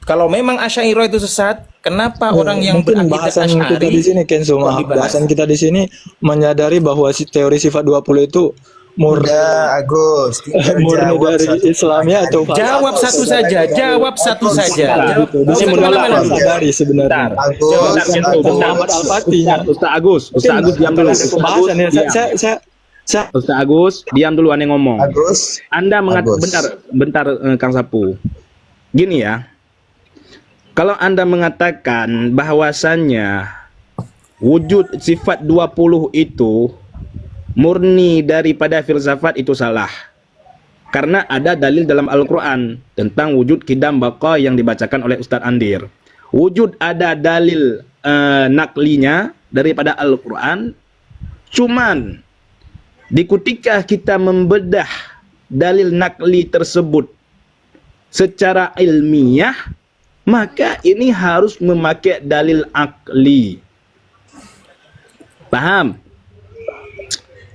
Kalau memang Asy'ariyah itu sesat, kenapa orang yang mungkin berakidah bahasan kita di sini Asy'ari Kenzo, kok maaf, dibahas? bahasan kita di sini menyadari bahwa teori sifat 20 itu murni Agus, tinggal murni jawab dari satu Islamnya atau falsafah. Jawab satu saja, jawab satu saja. Jawab. Gitu. Di sini Jangan menolak kemana-mana. sadari sebenarnya. Agus, Muhammad Al-Fatihnya. Ustaz Agus diam dulu. Pembahasan ya. Saya Ustaz Agus, diam dulu aneh ngomong. Agus, Anda Agus. bentar Kang Sapu. Gini ya. Kalau Anda mengatakan bahwasannya wujud sifat 20 itu murni daripada filsafat, itu salah. Karena ada dalil dalam Al-Quran tentang wujud qidam baqa yang dibacakan oleh Ustadz Andir. Wujud ada dalil naklinya daripada Al-Quran, cuman di ketika kita membedah dalil nakli tersebut secara ilmiah, maka ini harus memakai dalil akli. Paham?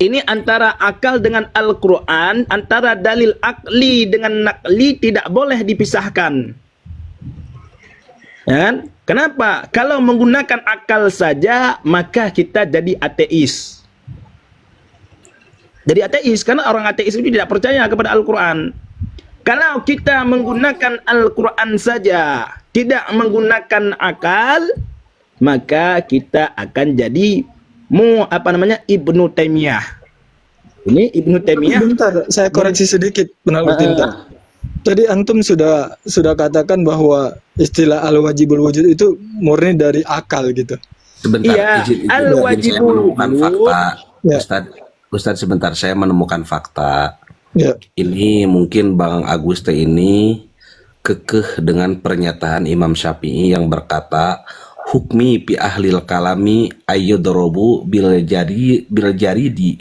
Ini antara akal dengan Al-Quran, antara dalil akli dengan nakli tidak boleh dipisahkan. Ya kan? Kenapa? Kalau menggunakan akal saja, maka kita jadi ateis. Jadi ateis, karena orang ateis itu tidak percaya kepada Al-Quran. Kalau kita menggunakan Al-Quran saja, tidak menggunakan akal, maka kita akan jadi Ibnu Taimiyah. Ini Ibnu Taimiyah. bentar, saya koreksi sedikit penakluk tinta. Tadi antum sudah katakan bahwa istilah al-wajibul wujud itu murni dari akal gitu. Sebentar, Iya, izin saya al-wajibul menemukan wujud. fakta. Ya. Ustadz sebentar, saya menemukan fakta. Ya. Ini mungkin Bang Aguste ini kekeh dengan pernyataan Imam Syafi'i yang berkata, hukmi pi ahlil kalami ayyudrobu bil jaridi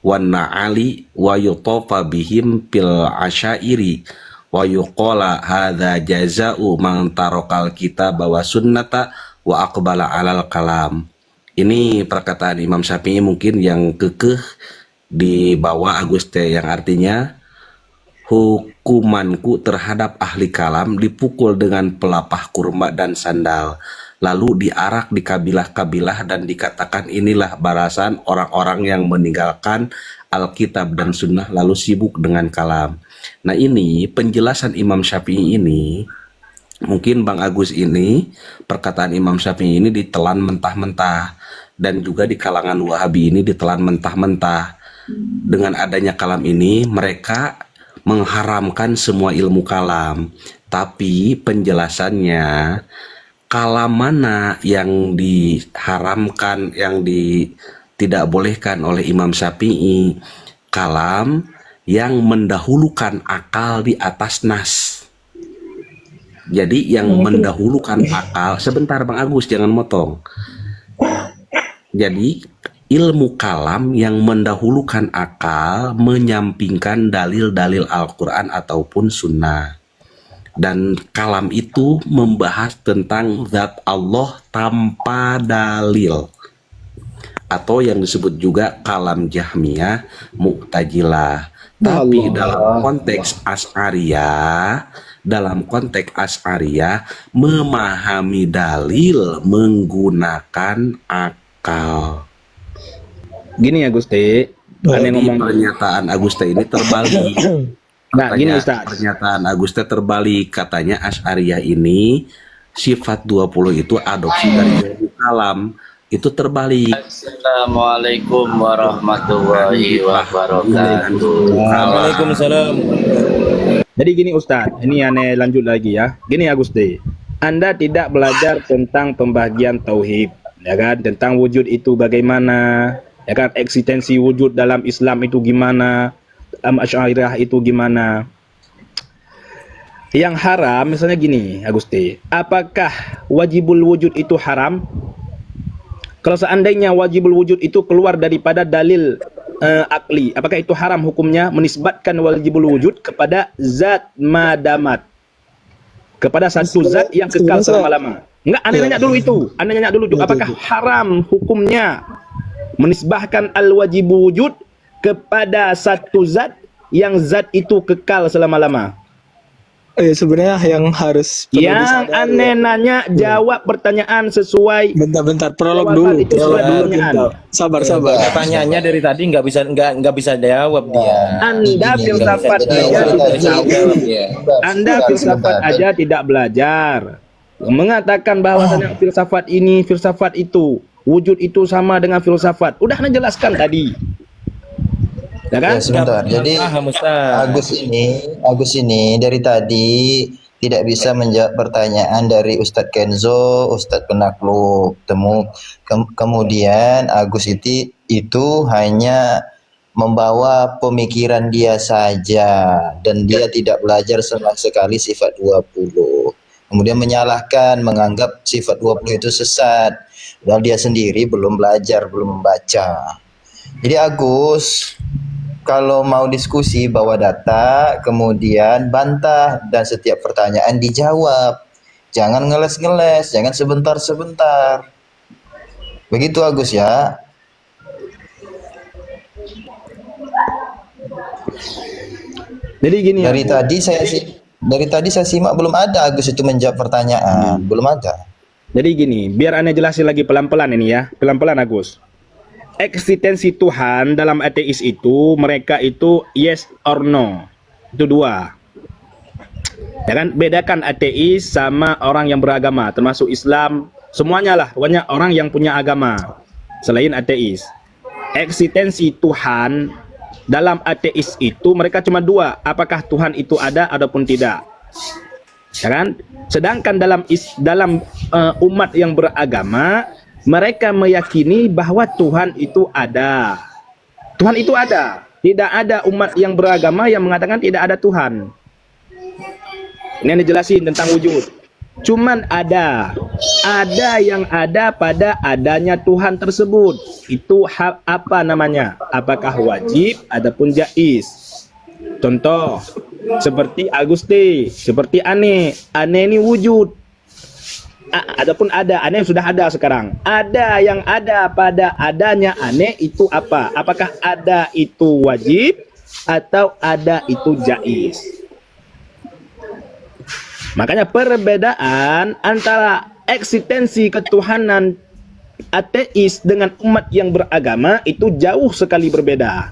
wan na'ali wa yutofa bihim pil asyairi wa yuqala hadza jaza'u man tarokal kitab wa sunnata wa aqbala alal kalam. Ini perkataan Imam Syafi'i mungkin yang kekeh di bawah Aguste, yang artinya hukumanku terhadap ahli kalam dipukul dengan pelapah kurma dan sandal, lalu diarak di kabilah-kabilah dan dikatakan inilah balasan orang-orang yang meninggalkan Alkitab dan Sunnah lalu sibuk dengan kalam. Nah ini penjelasan Imam Syafi'i ini, mungkin Bang Agus ini, perkataan Imam Syafi'i ini ditelan mentah-mentah, dan juga di kalangan Wahabi ini ditelan mentah-mentah. Dengan adanya kalam ini, mereka mengharamkan semua ilmu kalam. Tapi penjelasannya, kalam mana yang diharamkan, yang tidak bolehkan oleh Imam Syafi'i? Kalam yang mendahulukan akal di atas nas. Jadi yang mendahulukan akal, sebentar Bang Agus, jangan motong. Jadi ilmu kalam yang mendahulukan akal, menyampingkan dalil-dalil Al-Quran ataupun sunnah. Dan kalam itu membahas tentang zat Allah tanpa dalil, atau yang disebut juga kalam Jahmiyah, Mu'tazilah. Tapi dalam konteks Asy'ariyah memahami dalil menggunakan akal. Gini ya Gusti, aneh Jadi ngomong. pernyataan Agusta ini terbalik. Nah, gini Ustaz. Pernyataan Agusta terbalik, katanya Asy'ariyah ini sifat 20 itu adopsi dari ilmu kalam. Itu terbalik. Assalamualaikum warahmatullahi wabarakatuh. Waalaikumsalam. Jadi gini Ustaz, ini aneh lanjut lagi ya. Gini ya Gusti, Anda tidak belajar tentang pembagian tauhid, ya kan? Tentang wujud itu bagaimana, ya kan? Eksistensi wujud dalam Islam itu gimana, dalam Asy'ariyah itu gimana. Yang haram misalnya gini, Agusti, apakah wajibul wujud itu haram? Kalau seandainya wajibul wujud itu keluar daripada dalil akli, apakah itu haram hukumnya menisbatkan wajibul wujud kepada zat madamat, kepada satu zat yang kekal selama-lama? Enggak, Anda nanya dulu itu. Anda nanya dulu itu, apakah haram hukumnya menisbahkan al-wajibul wujud kepada satu zat yang zat itu kekal selama-lama? Sebenarnya yang harus perlu Yang disadari, aneh nanya, jawab pertanyaan sesuai. bentar prolog Jawaban dulu. itu sesuai pertanyaan. Sabar. Pertanyaannya dari tadi nggak bisa jawab dia. Anda filsafat aja tidak jawab. Anda filsafat aja tidak belajar. Mengatakan bahwasanya filsafat ini, filsafat itu, wujud itu sama dengan filsafat. Udah Anda jelaskan tadi. Ya kan? Ya, sebentar. Jadi Paham, Ustaz. Agus ini dari tadi tidak bisa menjawab pertanyaan dari Ustadz Kenzo, Ustadz Penakluk temu. Kemudian Agus itu hanya membawa pemikiran dia saja dan dia tidak belajar sama sekali sifat 20. Kemudian menyalahkan, menganggap sifat 20 itu sesat. Padahal dia sendiri belum belajar, belum membaca. Jadi Agus, kalau mau diskusi bawa data, kemudian bantah, dan setiap pertanyaan dijawab. Jangan ngeles-ngeles, jangan sebentar-sebentar. Begitu Agus ya. Jadi gini Dari tadi saya simak belum ada Agus itu menjawab pertanyaan, belum ada. Jadi gini, biar Anda jelasin lagi pelan-pelan ini ya. Pelan-pelan Agus. Eksistensi Tuhan dalam ateis itu, mereka itu yes or no. Itu dua. Ya kan? Bedakan ateis sama orang yang beragama, termasuk Islam, semuanya lah, banyak orang yang punya agama selain ateis. Eksistensi Tuhan dalam ateis itu mereka cuma dua, apakah Tuhan itu ada ataupun tidak. Ya kan? Sedangkan dalam umat yang beragama, mereka meyakini bahwa Tuhan itu ada. Tuhan itu ada. Tidak ada umat yang beragama yang mengatakan tidak ada Tuhan. Ini yang dijelasin tentang wujud. Cuman ada yang ada pada adanya Tuhan tersebut. Itu apa namanya? Apakah wajib ataupun jaiz? Contoh seperti Agusti, seperti Ane ini wujud. Adapun ada, Ane sudah ada sekarang. Ada yang ada pada adanya Ane itu apa? Apakah ada itu wajib atau ada itu jaiz? Makanya perbedaan antara eksistensi ketuhanan ateis dengan umat yang beragama itu jauh sekali berbeda.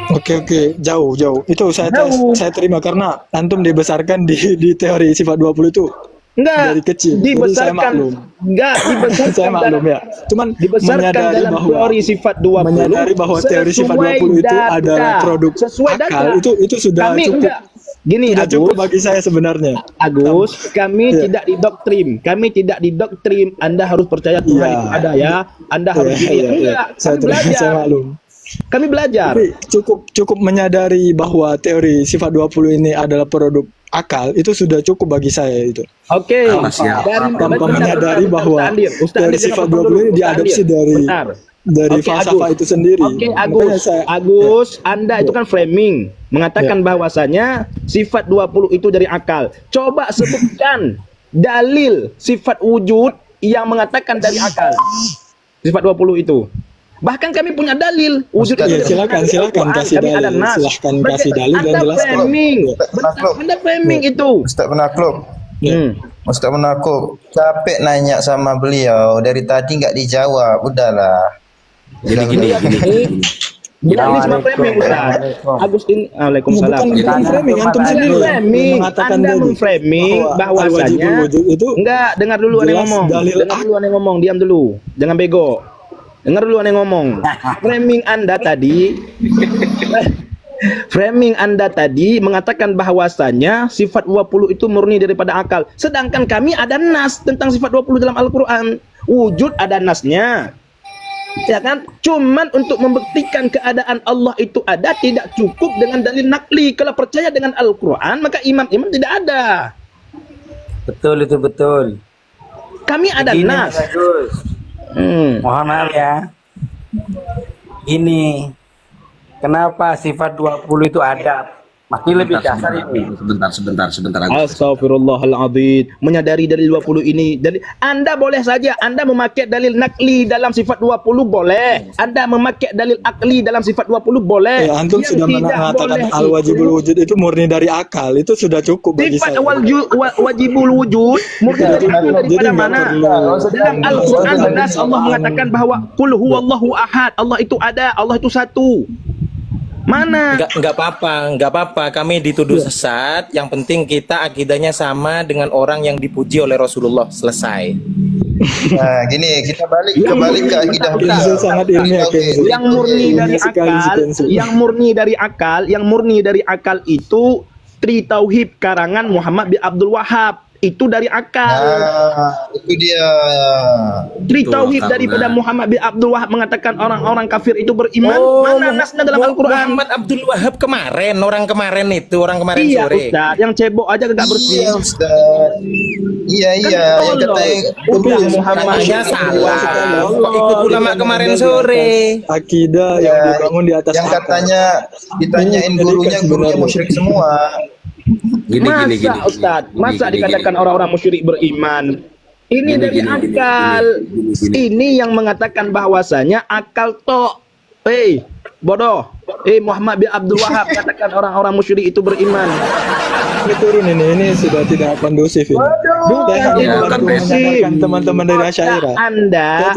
Oke, jauh. Itu Jauh. saya terima karena antum dibesarkan di teori sifat 20 itu Enggak dari kecil. Jadi saya dibesarkan, maklum. enggak dibesarkan Saya maklum ya. Cuman dibesarkan menyadari dalam bahwa teori sifat 20, menyadari bahwa teori sifat 20 itu adalah produk sesuai akal, data. itu sudah Kami cukup. enggak. Gini Sudah Agus, cukup bagi saya sebenarnya. Agus, kami Ya. tidak didoktrin. Kami tidak didoktrin. Anda harus percaya Tuhan Ya. itu ada ya. Anda harus Iya, gini. iya. Enggak, Saya kami belajar. saya maklum. Kami belajar. Tapi cukup menyadari bahwa teori sifat 20 ini adalah produk akal, itu sudah cukup bagi saya itu. Oke. Alas ya, Tanpa Bentar, menyadari bentar, bahwa Ustaz Andir. Ustaz teori Andir, sifat jangan 20 ini potong dulu, diadopsi Ustaz Andir. Bentar. dari Oke, falsafah Agus. itu sendiri. Oke, Makanya Agus, Anda itu kan framing, mengatakan bahwasanya sifat 20 itu dari akal. Coba sebutkan dalil sifat wujud yang mengatakan dari akal. Sifat 20 itu. Bahkan kami punya dalil wujud Ustaz, itu ya, dari silakan Al-Quran. kasih Kami ada dalil. nas. Silahkan Berarti kasih dalil dan Anda jelaskan. framing. Penakluk. Anda framing itu. Ustaz Penakluk, Ustaz Penakluk, capek nanya sama beliau dari tadi nggak dijawab, udahlah. Jadi gini. Bukan ini cuma framing, Ustaz. Agus ini, Waalaikumsalam. Bukan framing, antum Anda sendiri framing, mengatakan Anda tadi memframing bahwa bahwasanya al-wajibul wujud itu enggak, dengar dulu aneh jelas ngomong. dalil Dengar dulu aneh ngomong, diam dulu. Jangan bego. Dengar dulu aneh ngomong. Framing Anda tadi framing Anda tadi mengatakan bahwasanya sifat 20 itu murni daripada akal. Sedangkan kami ada nas tentang sifat 20 dalam Al-Qur'an. Wujud ada nasnya. Ya kan? Cuman untuk membuktikan keadaan Allah itu ada tidak cukup dengan dalil nakli. Kalau percaya dengan Al-Qur'an maka imam-imam tidak ada. Betul itu betul. Kami ada Begini, nas. Mas Agus. Mohon maaf ya. Ini kenapa sifat 20 itu ada? Masih lebih dasar ini. Sebentar. Agus. Astagfirullahaladzim. Menyadari dalil 20 ini. Anda boleh saja Anda memakai dalil nakli dalam sifat 20 boleh. Anda memakai dalil akli dalam sifat 20 boleh. Ya, antum Yang sudah tidak mengatakan boleh al-wajibul wujud itu murni dari akal. Itu sudah cukup bagi sifat saya. wajibul wujud murni Jadi daripada nggak mana? perlu. Dalam Al-Quran jelas Allah mengatakan bahwa Qul huwallahu ahad. Allah itu ada, Allah itu satu. Mana? Nggak apa-apa. Kami dituduh sesat. Yang penting kita akidahnya sama dengan orang yang dipuji oleh Rasulullah. Selesai. Nah, gini, kita balik ke akidah Kenzo beliau. sangat ilmiah, Kenzo. Yang murni dari sekali si akal, Kenzo. yang murni dari akal itu Tri Tauhid karangan Muhammad bin Abdul Wahab. Itu dari akal. Nah, itu dia. Tri Betul, Tauhid karena- daripada Muhammad bin Abdul Wahab mengatakan orang-orang kafir itu beriman. Mana nasnya dalam Al-Quran? Muhammad Abdul Wahab kemarin, orang kemarin Iya sore. Ustaz, yang cebok aja kagak bersih. Iya, Ustaz. Iya, yang tolong. katanya Udah Muhammadnya salah. Kok ikut ulama kemarin sore? Akidah yang dibangun di atas yang akal. katanya ditanyain Ini gurunya sebenarnya. musyrik semua. Masa Ustaz, masa dikatakan orang-orang musyrik beriman? Ini dari akal. Ini yang mengatakan bahwasanya akal tok. Bodoh. Muhammad bin Abdul Wahab katakan orang-orang musyrik itu beriman. Ini turun ini sudah tidak kondusif ini. Saya itu hanya kondusif. menyadarkan teman-teman dari Asy'ariyah.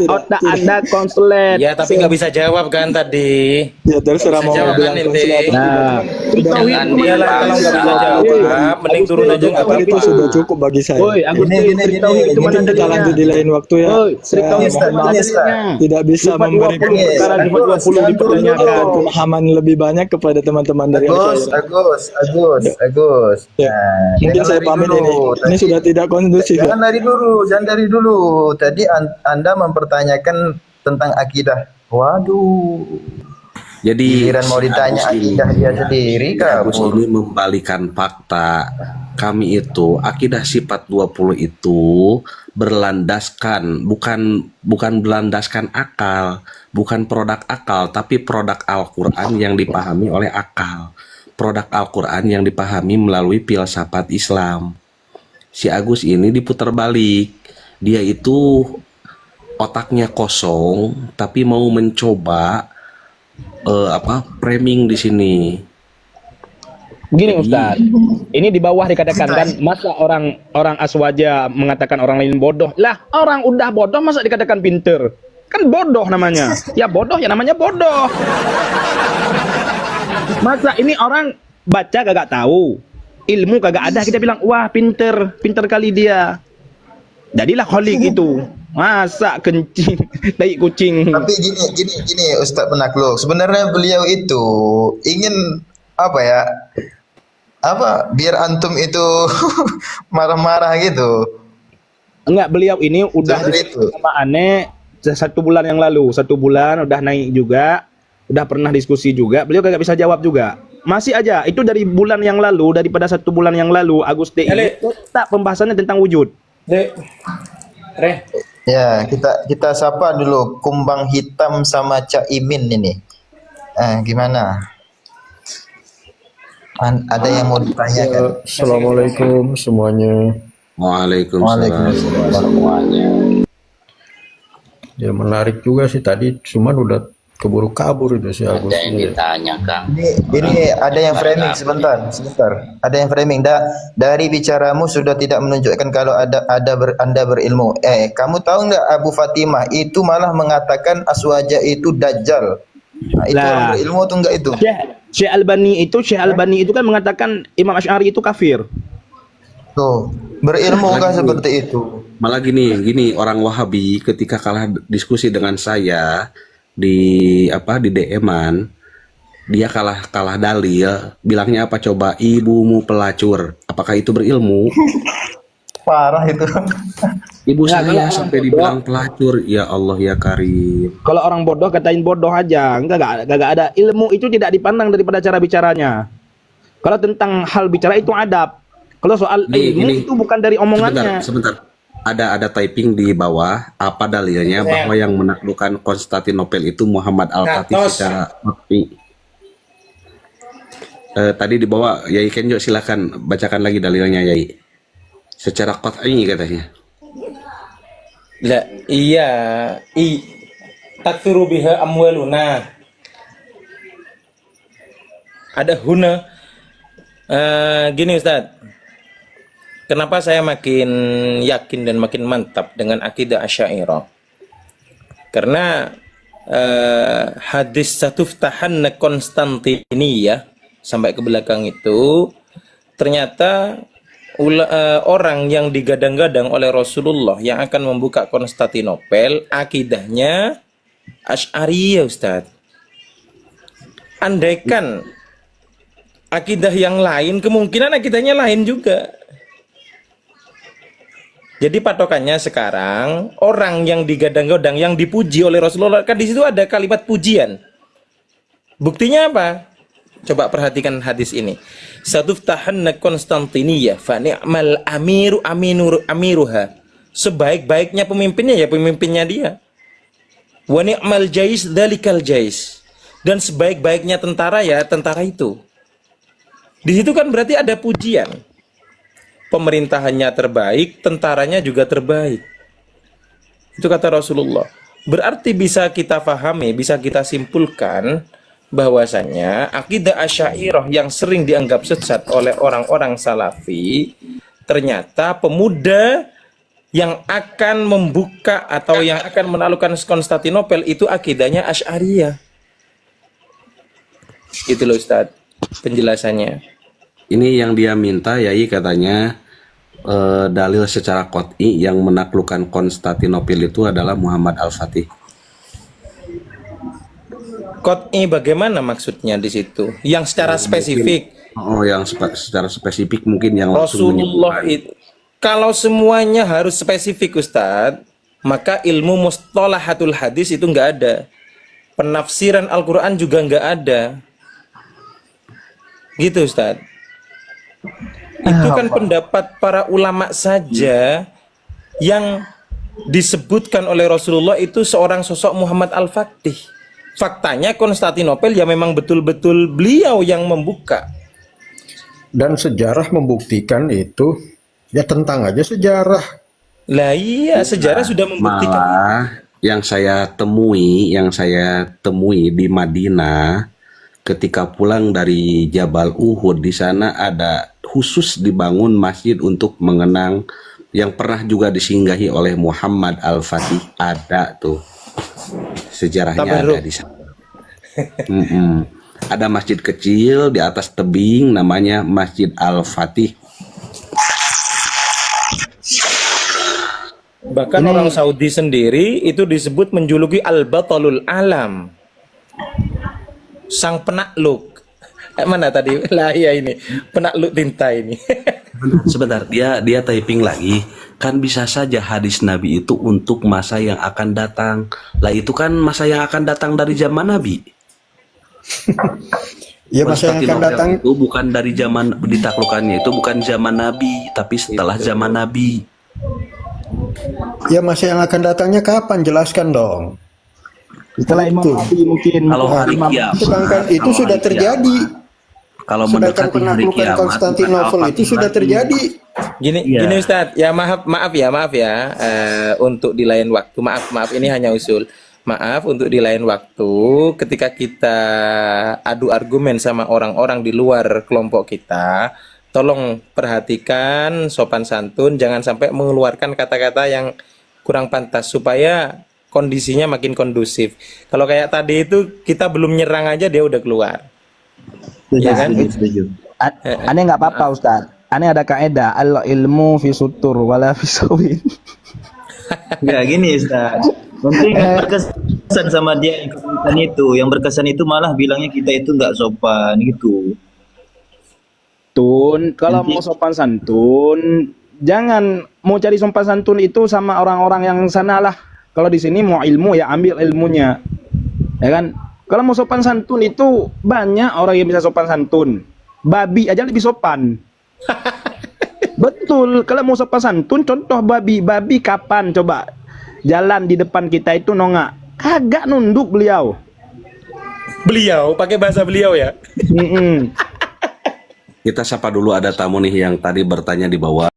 Otak Anda konslet. Ya, tapi nggak bisa jawab kan tadi. Ya terserah mau Bisa bilang jawaban, konsulat. Ente. Nah, Jangan dia lah kalau nggak bisa jawab, mending turun aja nggak Itu apa-apa. sudah cukup bagi saya. Woi, Agus Gini, Tri Tauhid itu mana Mungkin kita lanjut di dalilnya? lain waktu ya. Woi, Tri Saya Tauhid itu Ustaz, mana ini, Ustaz. dalilnya? tidak bisa Sifat 20 memberikan perkara sifat 20 dipertanyakan. pemahaman lebih banyak kepada teman-teman dari Asy'ariyah. Agus. Ya. Nah, Mungkin jangan saya lari pamit dulu. ini. Ini Tadi- sudah tidak kondusif ya. Jangan dari dulu. Tadi Anda mempertanyakan tentang akidah. Waduh. Jadi Giliran mau ditanya Agus ini- akidah dia sendiri, Agus kabur. ini membalikan fakta. Kami itu akidah sifat 20 itu berlandaskan bukan berlandaskan akal, bukan produk akal, tapi produk Al-Qur'an yang dipahami oleh akal. Produk Al-Qur'an yang dipahami melalui filsafat Islam. Si Agus ini diputar balik. Dia itu otaknya kosong tapi mau mencoba framing di sini. Gini Ustaz, ini di bawah dikatakan kan masa orang aswaja mengatakan orang lain bodoh. Lah, orang udah bodoh masa dikatakan pinter? Kan bodoh namanya. Ya bodoh ya namanya bodoh. Masa ini orang baca kagak tahu, ilmu kagak ada, kita bilang wah pinter kali dia. Jadilah kholik itu. Masa kencing, tai kucing. Tapi gini Ustadz Penakluk. Sebenarnya beliau itu ingin apa ya? Biar antum itu marah-marah gitu. Enggak, beliau ini udah Seperti itu. sama aneh 1 bulan yang lalu. 1 bulan udah naik juga, udah pernah diskusi juga. Beliau kagak bisa jawab juga. Masih aja, itu dari bulan yang lalu, daripada 1 bulan yang lalu, Agusti ini tetap pembahasannya tentang wujud. Ya, kita sapa dulu Kumbang Hitam sama Cak Imin ini. Gimana? Ada yang mau ditanyakan? Assalamualaikum semuanya. Waalaikumsalam semuanya. Ya menarik juga sih tadi, cuman udah keburu kabur itu si Agus. Ada yang ditanyakan. Ini ada yang framing sebentar. Ada yang framing. Dari bicaramu sudah tidak menunjukkan kalau Anda berilmu. Kamu tahu nggak Abu Fatimah itu malah mengatakan Aswaja itu Dajjal. Nah, itu orang berilmu atau enggak itu? Syekh Albani itu kan mengatakan Imam Asy'ari itu kafir. Tuh, berilmu kah seperti itu? Malah gini orang Wahabi ketika kalah diskusi dengan saya di DM-an, dia kalah dalil, bilangnya apa coba, ibumu pelacur. Apakah itu berilmu? Parah itu. Ibu saya sampai dibilang pelacur. Ya Allah ya Karim. Kalau orang bodoh katain bodoh aja, enggak ada. Ilmu itu tidak dipandang daripada cara bicaranya. Kalau tentang hal bicara itu adab. Kalau soal ilmu itu bukan dari omongannya. Sebentar. Ada typing di bawah apa dalilnya bahwa yang menaklukkan Konstantinopel itu Muhammad Al-Fatih secara qat'i. Tadi di bawah Yai Kenjo silakan bacakan lagi dalilnya Yai. Secara qat'i katanya. Lah iya, takfiru biha amwaluna. Ada huna. Gini Ustadz, kenapa saya makin yakin dan makin mantap dengan akidah Asy'ariyah? Karena hadis satuftahanna Konstantiniyah sampai ke belakang itu ternyata orang yang digadang-gadang oleh Rasulullah yang akan membuka Konstantinopel akidahnya Asy'ariyah Ustadz. Andaikan akidah yang lain, kemungkinan akidahnya lain juga. Jadi patokannya sekarang orang yang digadang-gadang, yang dipuji oleh Rasulullah, kan di situ ada kalimat pujian. Buktinya apa? Coba perhatikan hadis ini. Satuftahanna Konstantiniyah fa ni'mal amiruha. Sebaik-baiknya pemimpinnya ya pemimpinnya dia. Wa ni'mal jais dzalikal jais. Dan sebaik-baiknya tentara ya tentara itu. Di situ kan berarti ada pujian. Pemerintahannya terbaik, tentaranya juga terbaik. Itu kata Rasulullah. Berarti bisa kita pahami, bisa kita simpulkan bahwasanya akidah Asy'ariyah yang sering dianggap sesat oleh orang-orang Salafi, ternyata pemuda yang akan membuka atau yang akan menaklukkan Konstantinopel itu akidahnya Asy'ariyah. Itu loh Ustadz penjelasannya. Ini yang dia minta Yai katanya dalil secara qat'i yang menaklukkan Konstantinopel itu adalah Muhammad Al-Fatih. Qat'i bagaimana maksudnya di situ? Yang secara spesifik. Yang secara spesifik mungkin yang Rasulullah itu. Kalau semuanya harus spesifik Ustadz, maka ilmu mustalahatul hadis itu nggak ada. Penafsiran Al-Quran juga nggak ada. Gitu Ustadz. Itu kan pendapat para ulama saja yang disebutkan oleh Rasulullah itu seorang sosok Muhammad Al-Fatih. Faktanya Konstantinopel ya memang betul-betul beliau yang membuka. Dan sejarah membuktikan itu, ya tentang aja sejarah. Lah iya, sejarah sudah membuktikan. Malah yang saya temui di Madinah ketika pulang dari Jabal Uhud, di sana ada khusus dibangun masjid untuk mengenang yang pernah juga disinggahi oleh Muhammad Al-Fatih. Ada tuh sejarahnya ada di sana. Ada masjid kecil di atas tebing namanya Masjid Al-Fatih. Bahkan orang Saudi sendiri itu disebut menjuluki Al-Batalul Alam, sang penakluk. Mana tadi? Lah ya ini, penakluk tinta ini. Sebentar, dia typing lagi. Kan bisa saja hadis Nabi itu untuk masa yang akan datang. Lah itu kan masa yang akan datang dari zaman Nabi. Ya, masa yang akan Konstantinopel datang itu bukan dari zaman ditaklukannya, itu bukan zaman Nabi, tapi setelah zaman Nabi. ya masa yang akan datangnya kapan? Jelaskan dong. Setelah Imam Itu. Mahdi mungkin. Kalau hari kiamat, Sedangkan itu kalau sudah hari terjadi. Kalau Sedangkan mendekati hari penaklukan kiamat, Konstantinopel bukan itu sudah Al-Fatih terjadi. Gini Ustadz, ya maaf ya, untuk di lain waktu, maaf ini hanya usul. Maaf untuk di lain waktu, ketika kita adu argumen sama orang-orang di luar kelompok kita, tolong perhatikan sopan santun, jangan sampai mengeluarkan kata-kata yang kurang pantas supaya kondisinya makin kondusif. Kalau kayak tadi itu kita belum nyerang aja dia udah keluar. Ya kan? Aneh nggak apa-apa Ustaz. Aneh ada kaidah al ilmu fi sutur wala fi sawin. Enggak gini Ustaz. Mungkin yang berkesan sama dia yang berkesan itu malah bilangnya kita itu nggak sopan gitu. Tun, kalau mau sopan santun, jangan mau cari sopan santun itu sama orang-orang yang sana lah. Kalau di sini mau ilmu ya ambil ilmunya, ya kan? Kalau mau sopan santun itu banyak orang yang bisa sopan santun. Babi aja lebih sopan. Betul. Kalau mau sopan santun, contoh babi kapan coba jalan di depan kita itu nongak, kagak nunduk beliau. Beliau pakai bahasa beliau ya. Kita sapa dulu, ada tamu nih yang tadi bertanya di bawah.